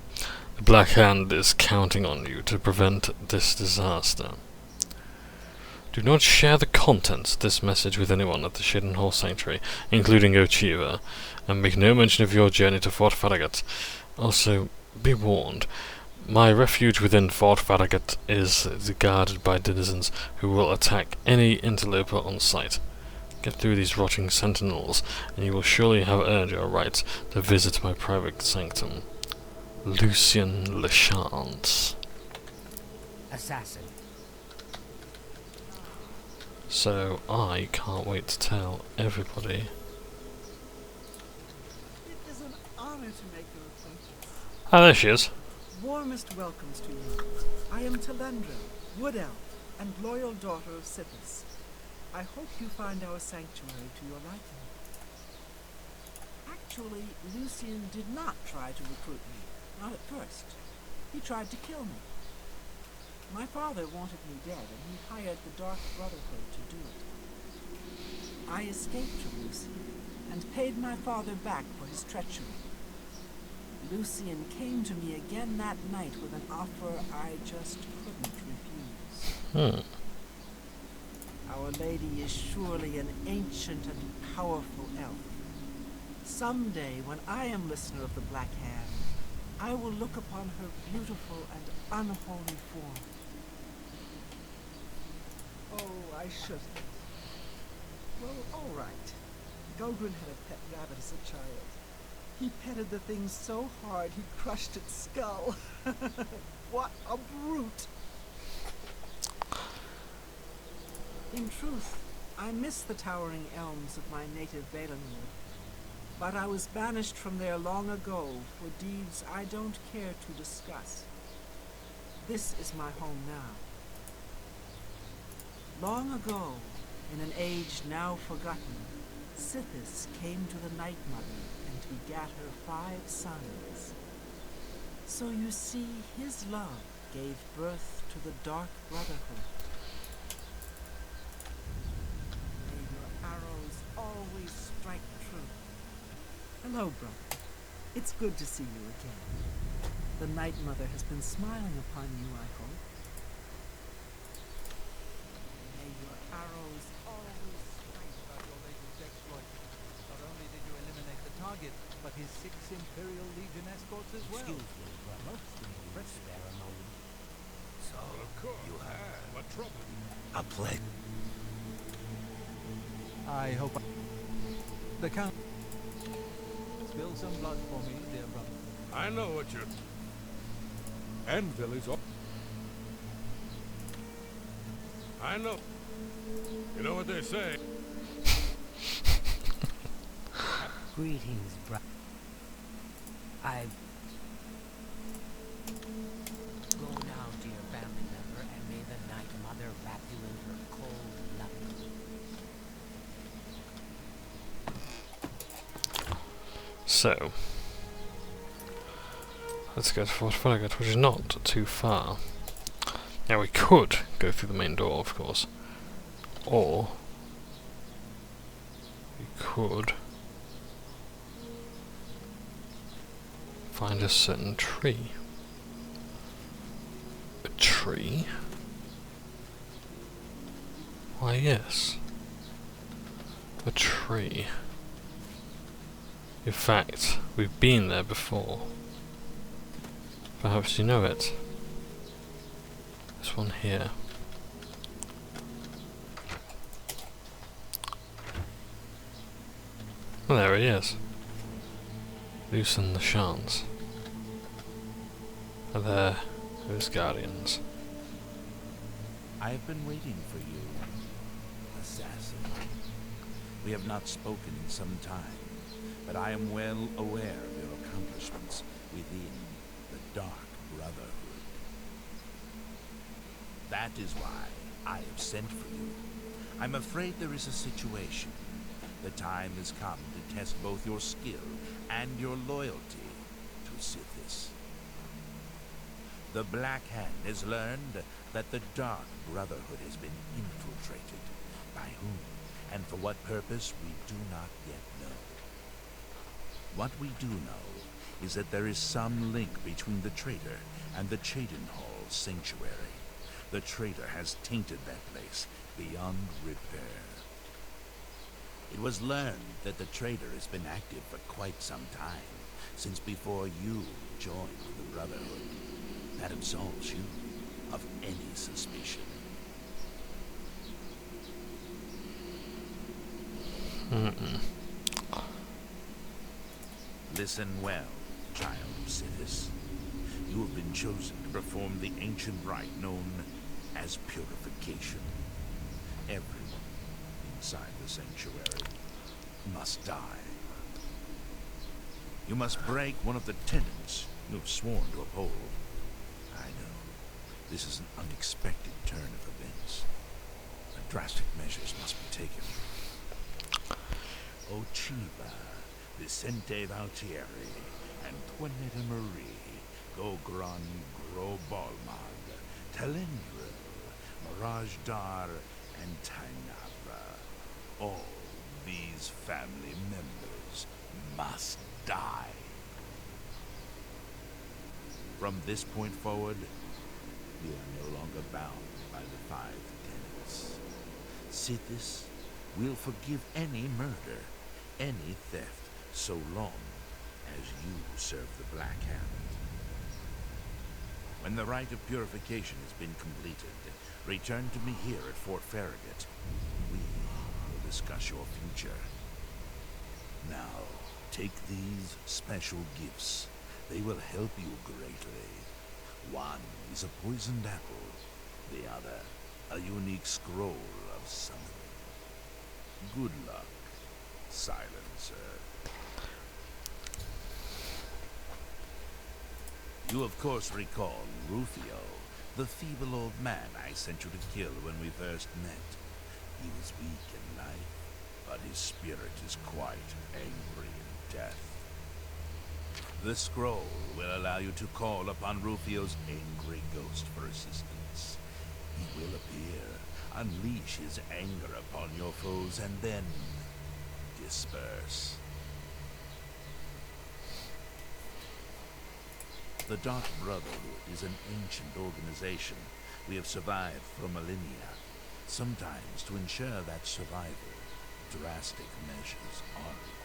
The Black Hand is counting on you to prevent this disaster. Do not share the contents of this message with anyone at the Shadenhall Sanctuary, including Uchiba, and make no mention of your journey to Fort Farragut. Also, be warned, my refuge within Fort Farragut is guarded by denizens who will attack any interloper on sight. Get through these rotting sentinels, and you will surely have earned your right to visit my private sanctum. Lucien Lachance. Assassin. So, I can't wait to tell everybody. It is an honor to make your acquaintance. Ah, there she is. Warmest welcomes to you. I am Talendra, Wood Elf and loyal daughter of Sithis, I hope you find our sanctuary to your liking. Actually, Lucian did not try to recruit me, not at first. He tried to kill me. My father wanted me dead, and he hired the Dark Brotherhood to do it. I escaped from Lucian, and paid my father back for his treachery. Lucian came to me again that night with an offer I just couldn't refuse. Our Lady is surely an ancient and powerful elf. Someday, when I am listener of the Black Hand, I will look upon her beautiful and unholy form. Oh, I shouldn't. Well, all right. Gogren had a pet rabbit as a child. He petted the thing so hard he crushed its skull. What a brute! In truth, I miss the towering elms of my native Valenwood, but I was banished from there long ago for deeds I don't care to discuss. This is my home now. Long ago, in an age now forgotten, Sithis came to the Night Mother and begat her 5 sons. So you see, his love gave birth to the Dark Brotherhood. May your arrows always strike true. Hello, brother. It's good to see you again. The Night Mother has been smiling upon you, I hope. May your arrows always strike About your latest exploit. Not only did you eliminate the target, but his 6 Imperial Legion escorts as well. Excuse me, brother. Will you spare a moment? So, you have What trouble? a plague. I hope the Count... Spill some blood for me, dear brother. I know what you're... Anvil is all... I know. You know what they say. Greetings, brother. Go now, dear family member, and may the Night Mother wrap you in her cold love. So, let's go to Fort Phillida, which is not too far. Now we could go through the main door, of course, or we could find a certain tree. A tree? Why yes, a tree. In fact, we've been there before. Perhaps you know it. This one here. Well, there he is. Loosen the chance. And there, those guardians. I have been waiting for you, assassin. We have not spoken in some time, but I am well aware of your accomplishments within the Dark Brotherhood. That is why I have sent for you. I'm afraid there is a situation. The time has come to test both your skill and your loyalty to Sithis. The Black Hand has learned that the Dark Brotherhood has been infiltrated. By whom and for what purpose we do not yet know. What we do know is that there is some link between the traitor and the Cheydinhal Sanctuary. The traitor has tainted that place beyond repair. It was learned that the traitor has been active for quite some time, since before you joined the Brotherhood. That absolves you of any suspicion. Listen well, child of Sithis. You have been chosen to perform the ancient rite known as purification. Everyone inside the sanctuary must die. You must break one of the tenets you have sworn to uphold. I know. This is an unexpected turn of events. Drastic measures must be taken. Ochiba, Vicente Valtieri, Antoinette Marie, Gogran Grobalmag, Talendril, Mirage Dar, and Tainabra. All these family members must die. From this point forward, we are no longer bound by the 5 tenets. Sithis will forgive any murder, any theft, so long as you serve the Black Hand. When the rite of purification has been completed, return to me here at Fort Farragut. We will discuss your future. Now, take these special gifts. They will help you greatly. One is a poisoned apple, the other a unique scroll of summoning. Good luck, Silencer. You of course recall Rufio, the feeble old man I sent you to kill when we first met. He was weak in life, but his spirit is quite angry in death. The scroll will allow you to call upon Rufio's angry ghost for assistance. He will appear, unleash his anger upon your foes, and then disperse. The Dark Brotherhood is an ancient organization we have survived for millennia. Sometimes, to ensure that survival, drastic measures are required.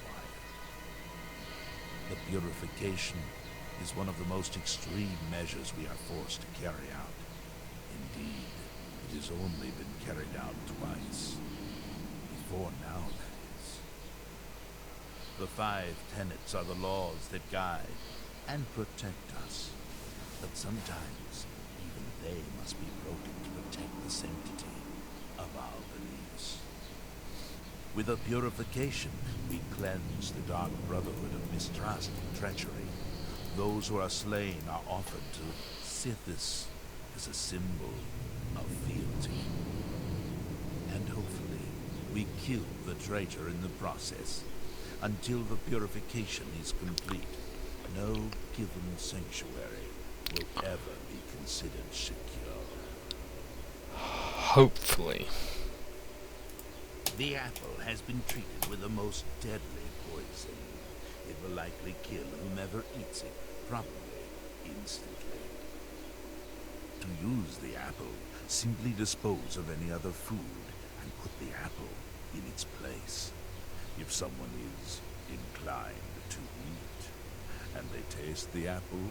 The purification is one of the most extreme measures we are forced to carry out. Indeed, it has only been carried out twice. Before now, that is. The 5 tenets are the laws that guide and protect us. But sometimes, even they must be broken to protect the sanctity of our beliefs. With a purification, we cleanse the Dark Brotherhood of mistrust and treachery. Those who are slain are offered to Sithis as a symbol of fealty. And hopefully, we kill the traitor in the process. Until the purification is complete, no given sanctuary will ever be considered secure. Hopefully. The apple has been treated with the most deadly poison. It will likely kill whomever eats it, probably instantly. To use the apple, simply dispose of any other food and put the apple in its place. If someone is inclined to eat, and they taste the apple,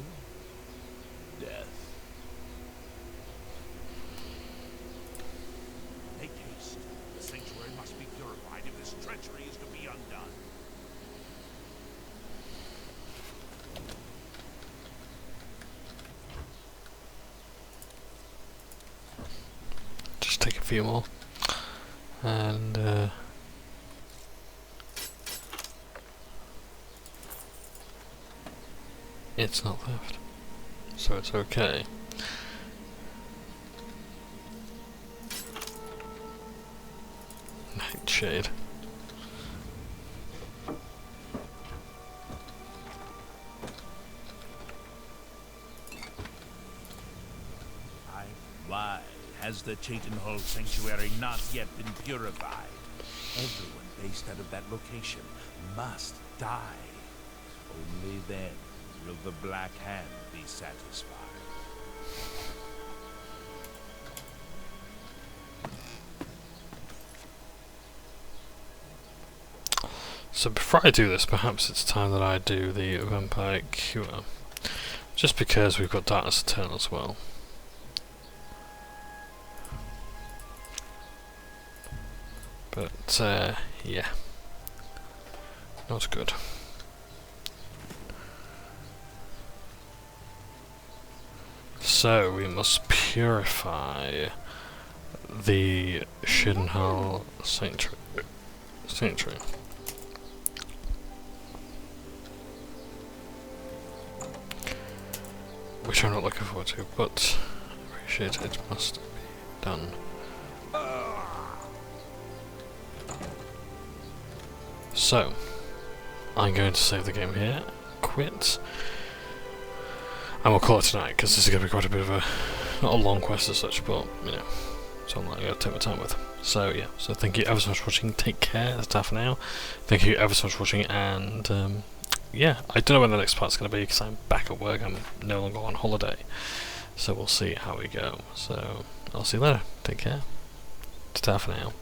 death. Make haste. The sanctuary must be purified if this treachery is to be undone. Just take a few more. And it's not left, so it's okay. Nightshade. Why has the Cheatenhall Sanctuary not yet been purified? Everyone based out of that location must die. Only then will the Black Hand be satisfied. So before I do this, perhaps it's time that I do the Vampire Cure. Just because we've got Darkness Eternal as well. But, yeah. Not good. So, we must purify the Cheatenhall Sanctuary. Which I'm not looking forward to, but Shit, it must be done. So, I'm going to save the game here, quit, and we'll call it tonight, because this is going to be quite a bit of a, not a long quest as such, but, you know, something that I'm going to take my time with. So, yeah, so thank you ever so much for watching, take care, that's half an hour, thank you ever so much for watching, and, yeah, I don't know when the next part's going to be, because I'm back at work, I'm no longer on holiday, so we'll see how we go. So, I'll see you later, take care, it's half an hour.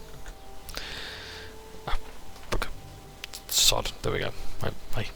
Sod. There we go. Right, bye.